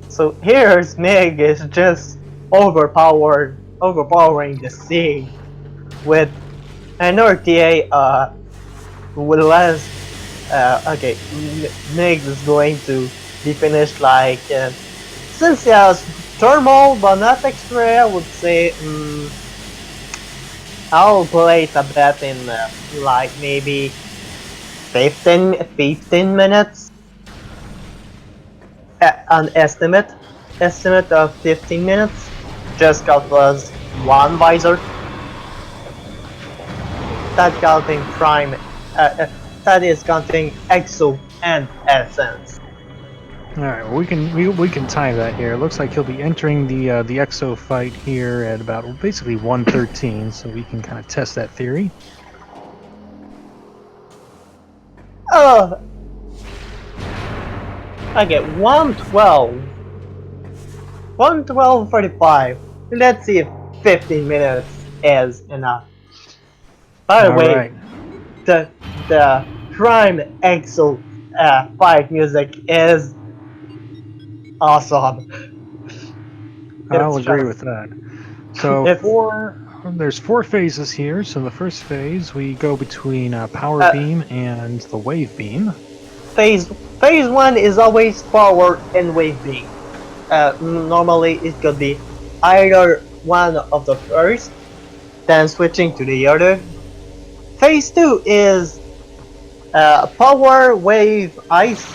So here's Mig is just overpowering the scene with an RTA with less. Okay, Mig is going to be finished like since he has thermal but not X-ray. I would say I'll place a bet in like maybe 15 minutes. An estimate of 15 minutes, just cause one visor. That counting prime, that is counting exo and essence. All right, well, we can time that here. It looks like he'll be entering the EXO fight here at about basically 1:13, so we can kind of test that theory. Oh, okay, 112. 112:45. Let's see if 15 minutes is enough. By the way, right. the Prime Exo fight music is awesome. I'll agree with that. So there's 4 phases here. So the first phase, we go between power beam and the wave beam. Phase 1 is always power and wave beam. Normally it could be either one of the first, then switching to the other. Phase 2 is power, wave, ice,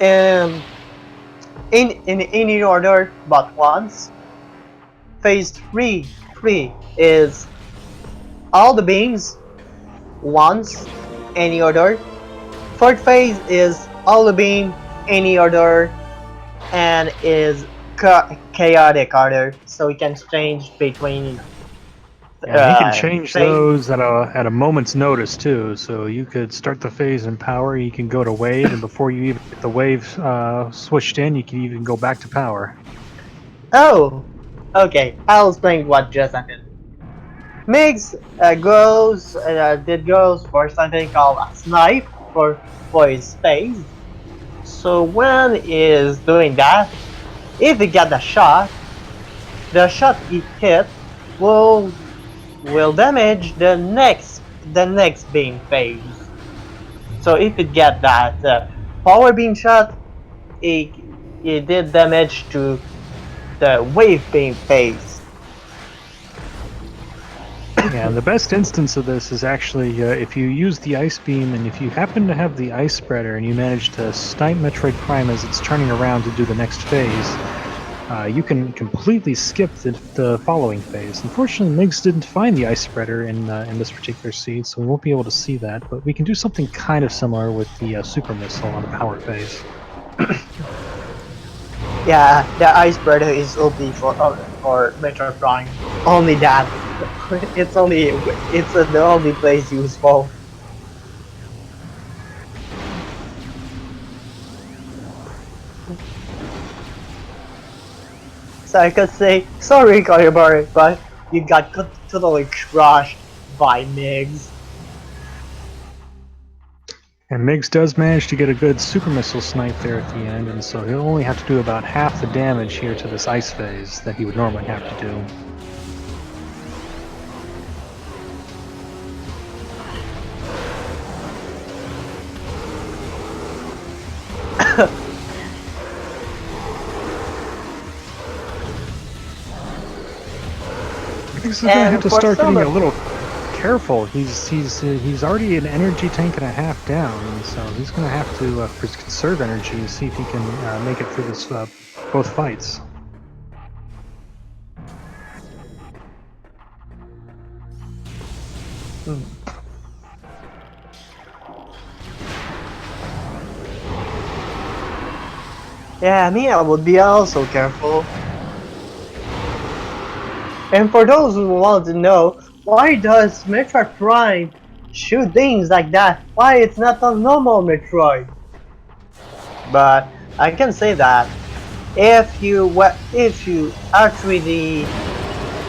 in any order but once. Phase 3 is all the beams once, any order. Third phase is all the beam, any order, and is chaotic order, so we can change between. Yeah, you can change those at a moment's notice too. So you could start the phase in power. You can go to wave, and before you even get the wave switched in, you can even go back to power. Oh, okay. I'll explain what just happened. Migs goes for something called a snipe for his phase. So when he is doing that, if he get the shot he hit will will damage the next beam phase. So if it get that power beam shot, it, it did damage to the wave beam phase. Yeah, and the best instance of this is actually if you use the ice beam and if you happen to have the ice spreader and you manage to snipe Metroid Prime as it's turning around to do the next phase, you can completely skip the following phase. Unfortunately, Migs didn't find the ice spreader in this particular seed, so we won't be able to see that. But we can do something kind of similar with the super missile on the power phase. Yeah, the ice spreader is OP for Metroid Prime. Only that. It's the only place useful. So I could say, sorry Kalibur, but you got totally crushed by Migs. And Migs does manage to get a good super missile snipe there at the end, and so he'll only have to do about half the damage here to this ice phase that he would normally have to do. He's gonna have to start getting a little careful. He's already an energy tank and a half down, and so he's gonna have to conserve energy to see if he can make it through this both fights. Yeah, me, I would be also careful. And for those who want to know, why does Metroid Prime shoot things like that? Why it's not a normal Metroid? But I can say that if you actually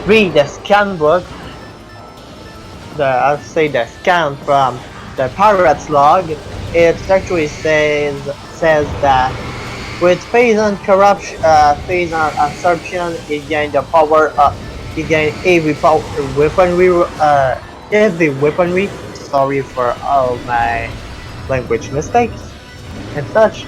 read the scan book, the scan from the pirate's log, it actually says that with phase on corruption, phase on absorption, it gained the power. It gained every weaponry. Sorry for all my language mistakes and such.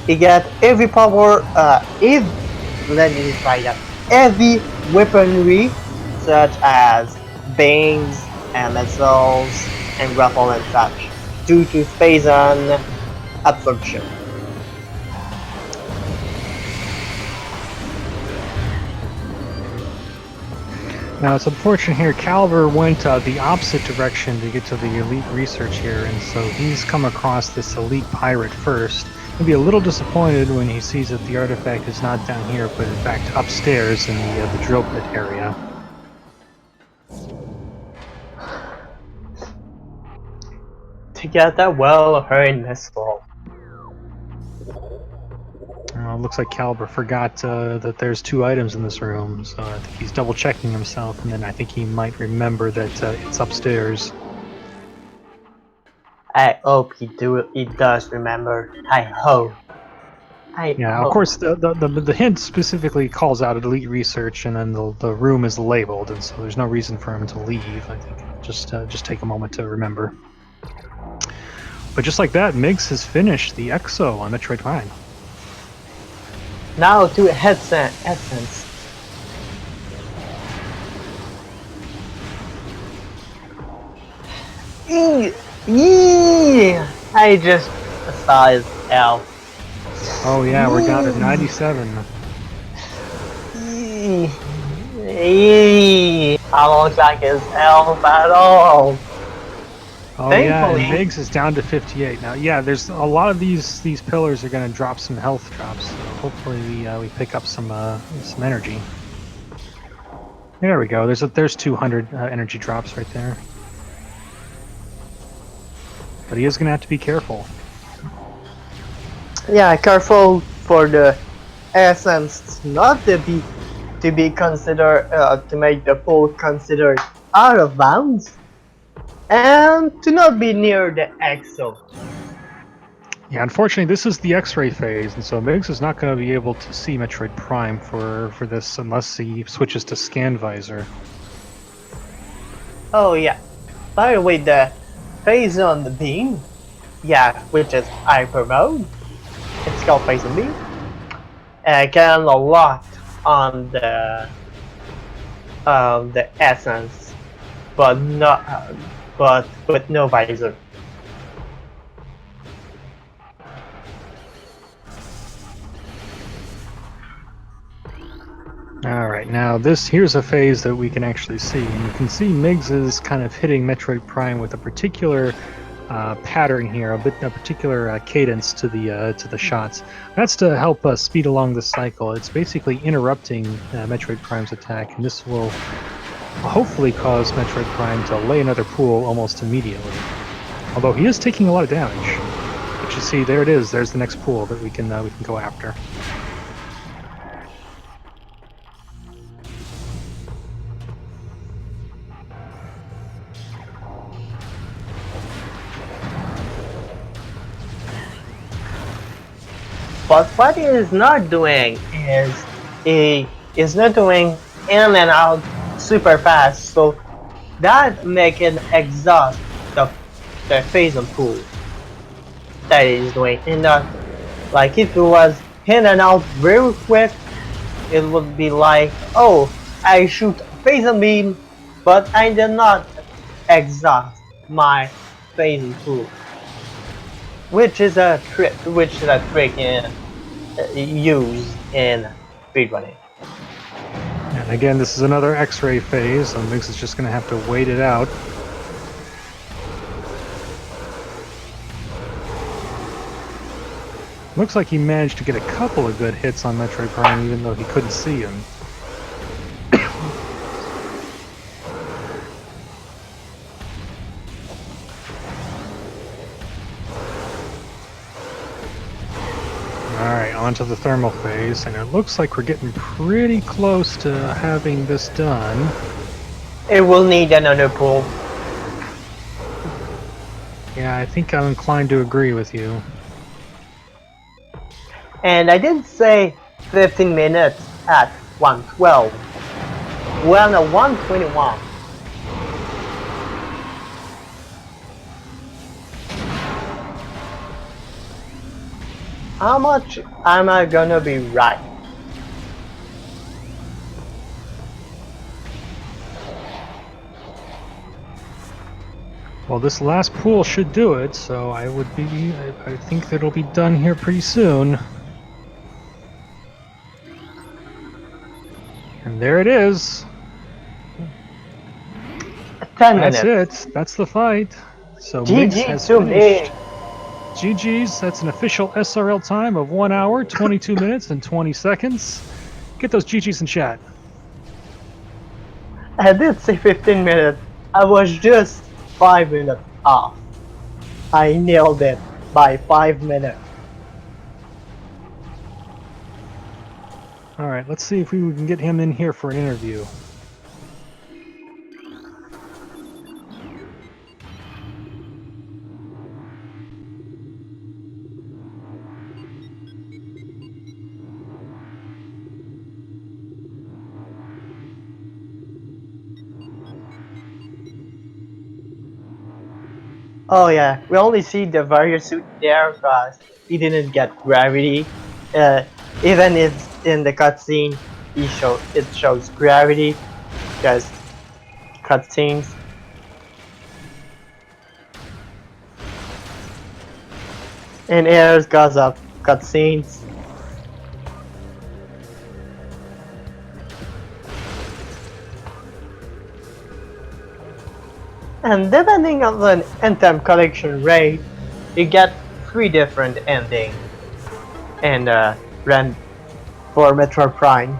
It get every power. Let me try that. Every weaponry, such as bangs and missiles and grapple and such, due to phase on absorption. Now it's unfortunate here, Kalibur went the opposite direction to get to the elite research here, and so he's come across this elite pirate first. He'll be a little disappointed when he sees that the artifact is not down here, but in fact upstairs in the drill pit area. To get that well-earned missile. Looks like Kalibur forgot that there's two items in this room, so I think he's double checking himself, and then I think he might remember that it's upstairs. I hope he does remember. I hope. Yeah, of course, the hint specifically calls out elite research, and then the room is labeled, and so there's no reason for him to leave. I think just take a moment to remember. But just like that, Migs has finished the EXO on Metroid Prime. Now to essence. I just saw his L. Oh yeah, we're down to 97. I don't look like his elf at all. Oh thankfully, yeah, and Migs is down to 58 now. Yeah, there's a lot of these pillars are going to drop some health drops. So hopefully we pick up some energy. There we go. There's 200 energy drops right there. But he is going to have to be careful. Yeah, careful for the essence not to be considered to make the pole considered out of bounds. And to not be near the EXO. Yeah, unfortunately, this is the X-ray phase, and so Migs is not going to be able to see Metroid Prime for this unless he switches to Scan Visor. Oh yeah. By the way, the phase on the beam, yeah, which is hyper mode. It's called phase on beam. Can a lot on the essence, but not but with no visor. All right, now here's a phase that we can actually see, and you can see Migs is kind of hitting Metroid Prime with a particular pattern here, a particular cadence to the shots. That's to help speed along the cycle. It's basically interrupting Metroid Prime's attack, and this will hopefully cause Metroid Prime to lay another pool almost immediately. Although he is taking a lot of damage. But you see, there it is. There's the next pool that we can go after. But what he is not doing is he is not doing in and out super fast, so that make it exhaust the phase of pool that he is doing. And not like if it was in and out very quick, it would be like, oh, I shoot phase and beam, but I did not exhaust my phase and pool, which is a trick in used in speedrunning. And again, this is another X-ray phase, so Migs is just going to have to wait it out. Looks like he managed to get a couple of good hits on Metroid Prime, even though he couldn't see him. Alright, onto the thermal phase, and it looks like we're getting pretty close to having this done. It will need another pull. Yeah, I think I'm inclined to agree with you. And I did say 15 minutes at 112. We're on a 121. How much am I gonna be right? Well, this last pool should do it, so I think that it'll be done here pretty soon. And there it is. 10 minutes. That's it. That's the fight. So Migs has GG to finished. me. GG's. That's an official SRL time of 1 hour, 22 minutes, and 20 seconds. Get those GG's in chat. I did say 15 minutes. I was just 5 minutes off. I nailed it by 5 minutes. Alright, let's see if we can get him in here for an interview. Oh yeah, we only see the warrior suit there because he didn't get gravity. Even if in the cutscene it shows gravity, because cutscenes. And airs because of cutscenes. And depending on the end-time collection rate, you get 3 different endings and run for Metroid Prime.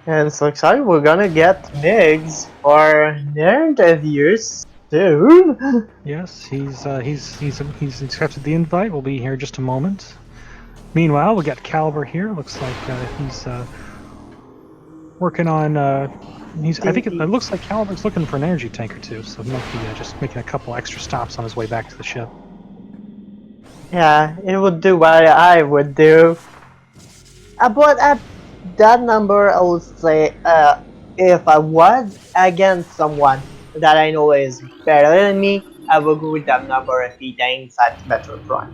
And so excited, we're gonna get Migs for their interviews. Dude. Yes, he's accepted the invite. We'll be here in just a moment. Meanwhile, we got Kalibur here. Looks like he's working on. I think it looks like Calibur's looking for an energy tank or two, so he might be just making a couple extra stops on his way back to the ship. Yeah, it would do what I would do. But at that number, I would say, if I was against someone that I know is better than me, I will go with that number if he thinks at Metroid.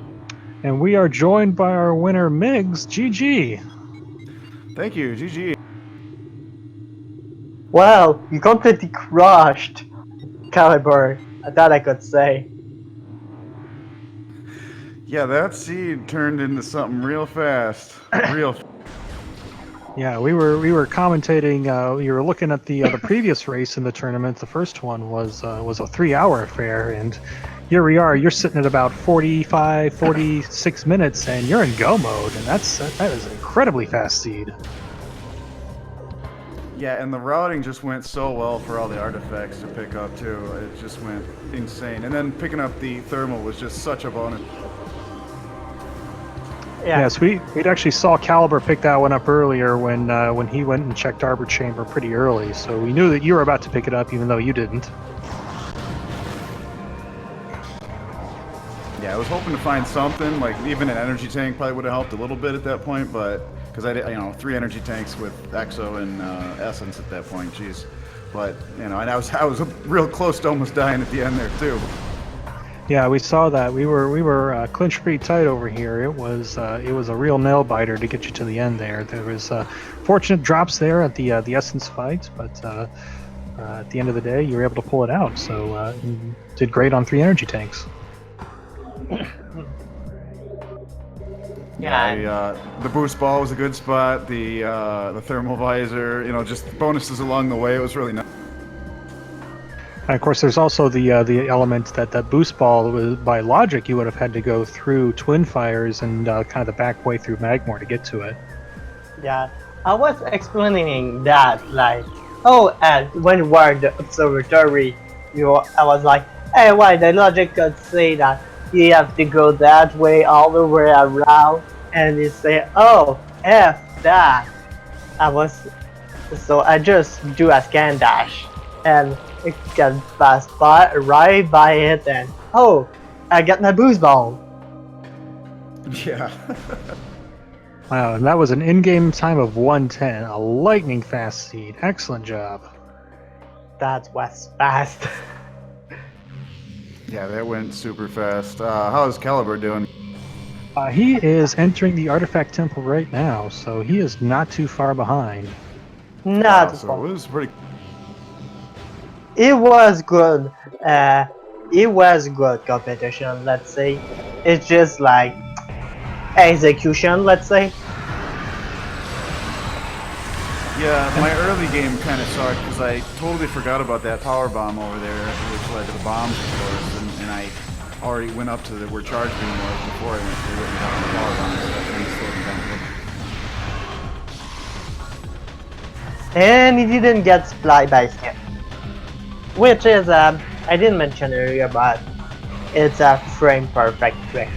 And we are joined by our winner, Migs. GG. Thank you, GG. Well, you completely crushed Kalibur. That I could say. Yeah, that seed turned into something real fast. Yeah, we were commentating. We were looking at the previous race in the tournament. The first one was a 3-hour affair, and here we are. You're sitting at about 45, 46 minutes, and you're in go mode, and that is an incredibly fast seed. Yeah, and the routing just went so well for all the artifacts to pick up too. It just went insane. And then picking up the thermal was just such a bonus. Yeah. Yes, we'd actually saw Kalibur pick that one up earlier when he went and checked Arbor Chamber pretty early, so we knew that you were about to pick it up, even though you didn't. Yeah, I was hoping to find something, like even an energy tank probably would have helped a little bit at that point, but because I did, 3 energy tanks with Exo and Essence at that point, jeez. But and I was real close to almost dying at the end there too. Yeah, we saw that. We were clinched pretty tight over here. It was a real nail biter to get you to the end there. There was fortunate drops there at the Essence fight, but at the end of the day, you were able to pull it out. So you did great on 3 energy tanks. Yeah, the boost ball was a good spot. The thermal visor, just bonuses along the way. It was really nice. And of course, there's also the element that boost ball was, by logic, you would have had to go through Twin Fires and kind of the back way through Magmore to get to it. Yeah, I was explaining that, like, and when you were in the observatory, I was like, hey, why the logic could say that you have to go that way all the way around, and you say, oh, F that. So I just do a scan dash, and it can pass by right by it, and I got my boost ball. Yeah. Wow, and that was an in-game time of 110, a lightning fast seed. Excellent job. That was fast. Yeah, that went super fast. How's Kalibur doing? He is entering the Artifact Temple right now, so he is not too far behind. Not so it was pretty. It was good. It was good competition, let's say. It's just like execution, let's say. Yeah, my early game kind of sucked because I totally forgot about that power bomb over there, which led to the bombs, of course, and I already went up to where charge beam was before I went through it and got the power bomb, so that really slowed me down a little. And he didn't get split by skip. Which is, I didn't mention earlier, but it's a frame perfect trick.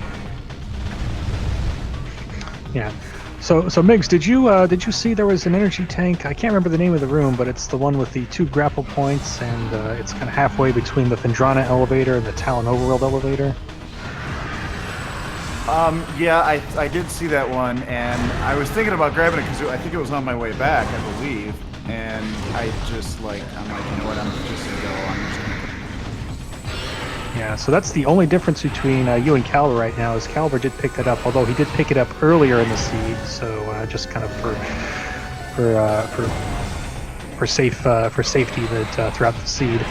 Yeah. So Migs, did you see there was an energy tank? I can't remember the name of the room, but it's the one with the 2 grapple points, and it's kind of halfway between the Fendrana elevator and the Talon Overworld elevator. Yeah, I did see that one, and I was thinking about grabbing it because I think it was on my way back, I believe. And I'm like, you know what, I'm just gonna go. I'm just gonna. Yeah, so that's the only difference between you and Kalibur right now is Kalibur did pick that up, although he did pick it up earlier in the seed. So just kind of for safety that throughout the seed.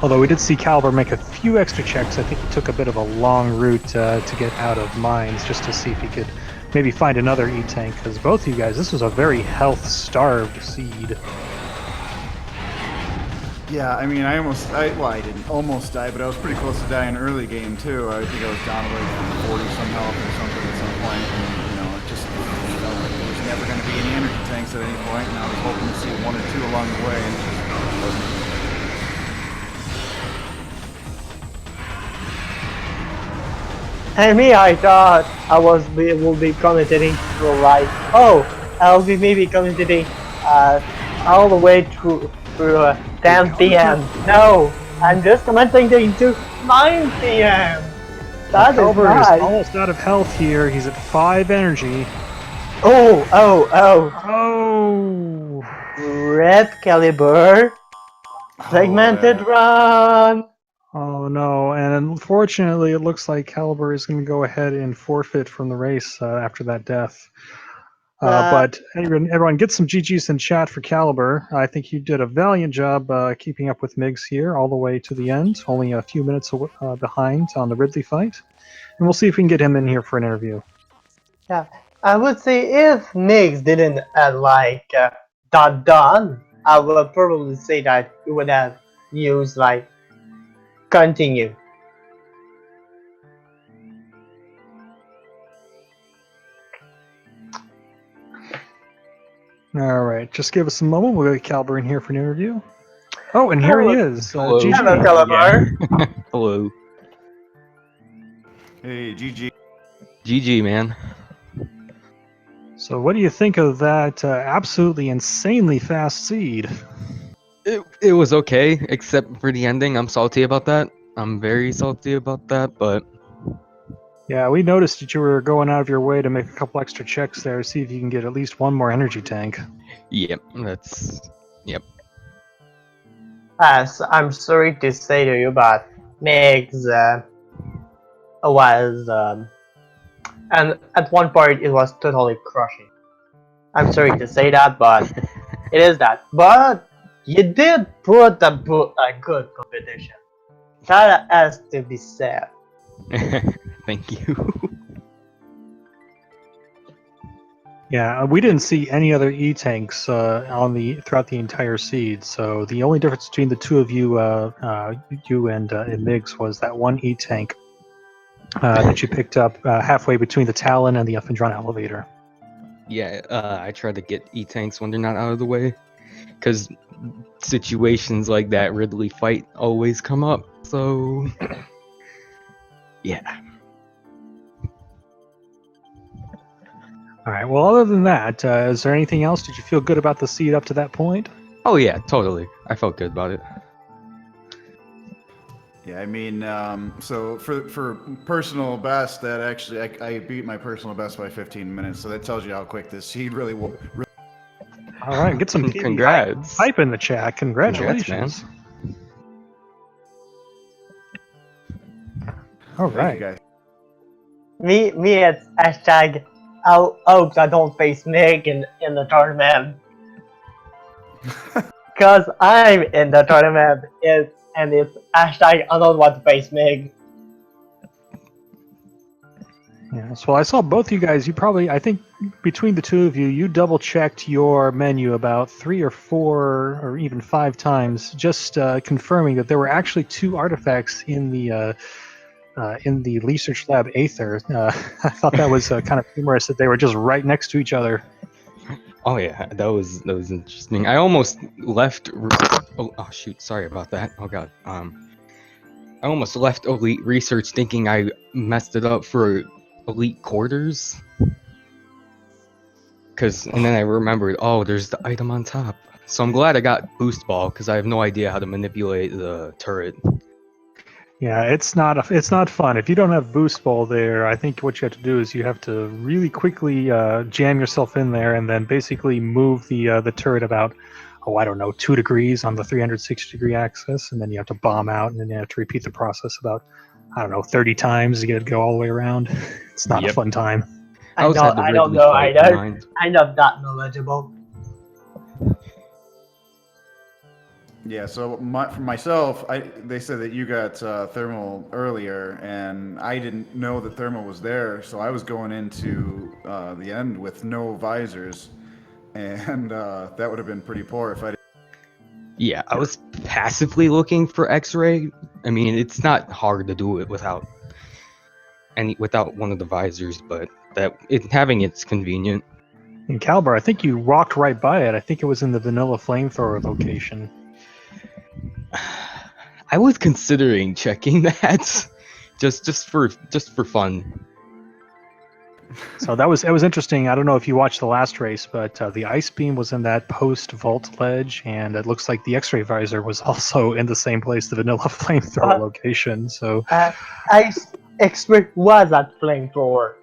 Although we did see Kalibur make a few extra checks. I think he took a bit of a long route to get out of mines just to see if he could maybe find another E-tank, because both of you guys, this was a very health-starved seed. Yeah, I mean, I didn't almost die, but I was pretty close to dying early game too. I think I was down to like 40 some health or something at some point, and it just felt like there was never going to be any energy tanks at any point, and I was hoping to see 1 or 2 along the way. And And me, I thought will be commentating through like, oh, I'll be maybe commentating all the way through 10 p.m. No, I'm just commentating to 9 p.m. Well, That is Kalibur is nice. almost out of health here. He's at 5 energy. Oh, oh, oh. Oh! Red Kalibur. Segmented yeah. run. Oh no, and unfortunately it looks like Kalibur is going to go ahead and forfeit from the race after that death. Uh, But everyone get some GGs in chat for Kalibur. I think you did a valiant job keeping up with Migs here all the way to the end, only a few minutes behind on the Ridley fight. And we'll see if we can get him in here for an interview. yeah, I would say if Migs didn't like done, I would probably say that you would have used like continue. All right, just give us a moment. We'll get Kalibur in here for an interview. Oh, and here he is. Hello. GG. Hello, Kalibur. Yeah. Hello. Hey, GG. GG, man. So, what do you think of that absolutely insanely fast seed? It was okay, except for the ending. I'm salty about that. I'm very salty about that, but Yeah, we noticed that you were going out of your way to make a couple extra checks there, see if you can get at least one more energy tank. yep, that's As I'm sorry to say to you, but Migs was and at one point it was totally crushing. I'm sorry to say that, but it is that. But you did put a good competition. That has to be said. thank you. Yeah, we didn't see any other E tanks throughout the entire seed. So the only difference between the two of you, you and Migs, was that one E tank that you picked up halfway between the Talon and the Up and Run elevator. Yeah, I try to get E-tanks when they're not out of the way, because situations like that Ridley fight always come up. So, yeah. All right. Well, other than that, is there anything else? Did you feel good about the seed up to that point? Oh yeah, totally. I felt good about it. Yeah, I mean, so for personal best, that actually I beat my personal best by 15 minutes. So that tells you how quick this seed really will. All right, get some TV Congrats. hype in the chat. Congrats, Congratulations. man. All Thank right. you guys. Me it's hashtag hopes I don't face Mig in the tournament. Cause I'm in the tournament and it's hashtag I don't want to face Mig. Yes. Well, I saw both you guys. You probably, I think, between the two of you, you double checked your menu about 3 or 4 or even 5 times, just confirming that there were actually 2 artifacts in the research lab Aether. I thought that was kind of humorous that they were just right next to each other. Oh yeah, that was interesting. I almost left. Oh shoot, sorry about that. Oh god. I almost left Elite Research thinking I messed it up for Elite Quarters. And then I remembered, oh, there's the item on top. So I'm glad I got Boost Ball, because I have no idea how to manipulate the turret. Yeah, it's not fun. If you don't have boost ball there, I think what you have to do is you have to really quickly jam yourself in there and then basically move the turret about, I don't know, 2 degrees on the 360-degree axis, and then you have to bomb out, and then you have to repeat the process about, 30 times to get it to go all the way around. It's not a fun time. I always had the don't Ridley know fight either. in mind. I'm not that knowledgeable. Yeah, so for myself, they said that you got thermal earlier, and I didn't know that thermal was there, so I was going into the end with no visors, and that would have been pretty poor if I didn't. Yeah, I was passively looking for X-ray. I mean, it's not hard to do it without one of the visors, but having it's convenient. In Kalibur, I think you walked right by it. I think it was in the vanilla flamethrower location. I was considering checking that, just for fun. So it was interesting. I don't know if you watched the last race, but the ice beam was in that post vault ledge, and it looks like the X-ray visor was also in the same place, the vanilla flamethrower location. So Ice Expert was at flamethrower.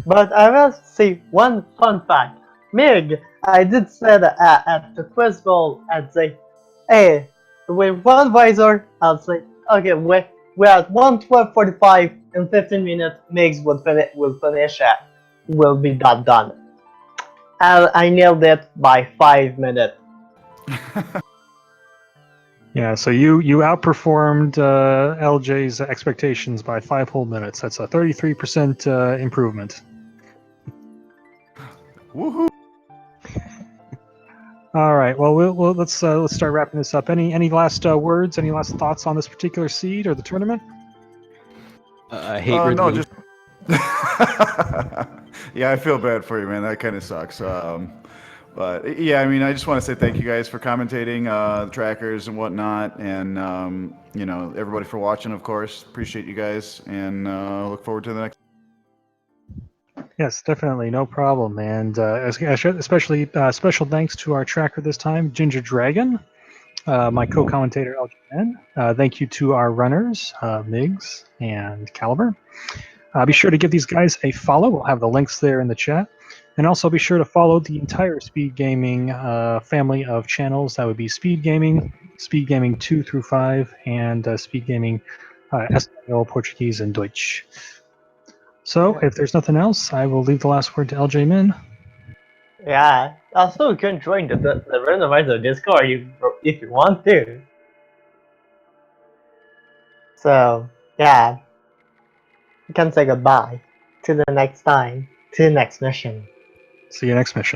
But I will say one fun fact. Mig, I did say that at the quiz goal, I'd say, hey, with one visor, I'll say, okay, we're at 1:12:45 in 15 minutes. Migs will finish it. Will be that done. And I nailed it by 5 minutes. yeah, so you outperformed LJ's expectations by 5 whole minutes. That's a 33% improvement. Woohoo! All right. Well, let's start wrapping this up. Any last words? Any last thoughts on this particular seed or the tournament? I hate No, Ridley. just. Yeah, I feel bad for you, man. That kind of sucks. But yeah, I mean, I just want to say thank you guys for commentating, the trackers and whatnot, and you know, everybody for watching, of course. Appreciate you guys, and look forward to the next. Yes, definitely, no problem. And especially special thanks to our tracker this time, Ginger Dragon, my co-commentator LJN. Thank you to our runners, Migs and Kalibur. Be sure to give these guys a follow. We'll have the links there in the chat. And also be sure to follow the entire Speed Gaming family of channels. That would be Speed Gaming, Speed Gaming 2 through 5, and Speed Gaming Espanol, Portuguese, and Deutsch. So, if there's nothing else, I will leave the last word to LJ Min. Yeah, also you can join the Randomizer Discord if you want to. So, yeah, you can say goodbye to the next time, to the next mission. See you next mission.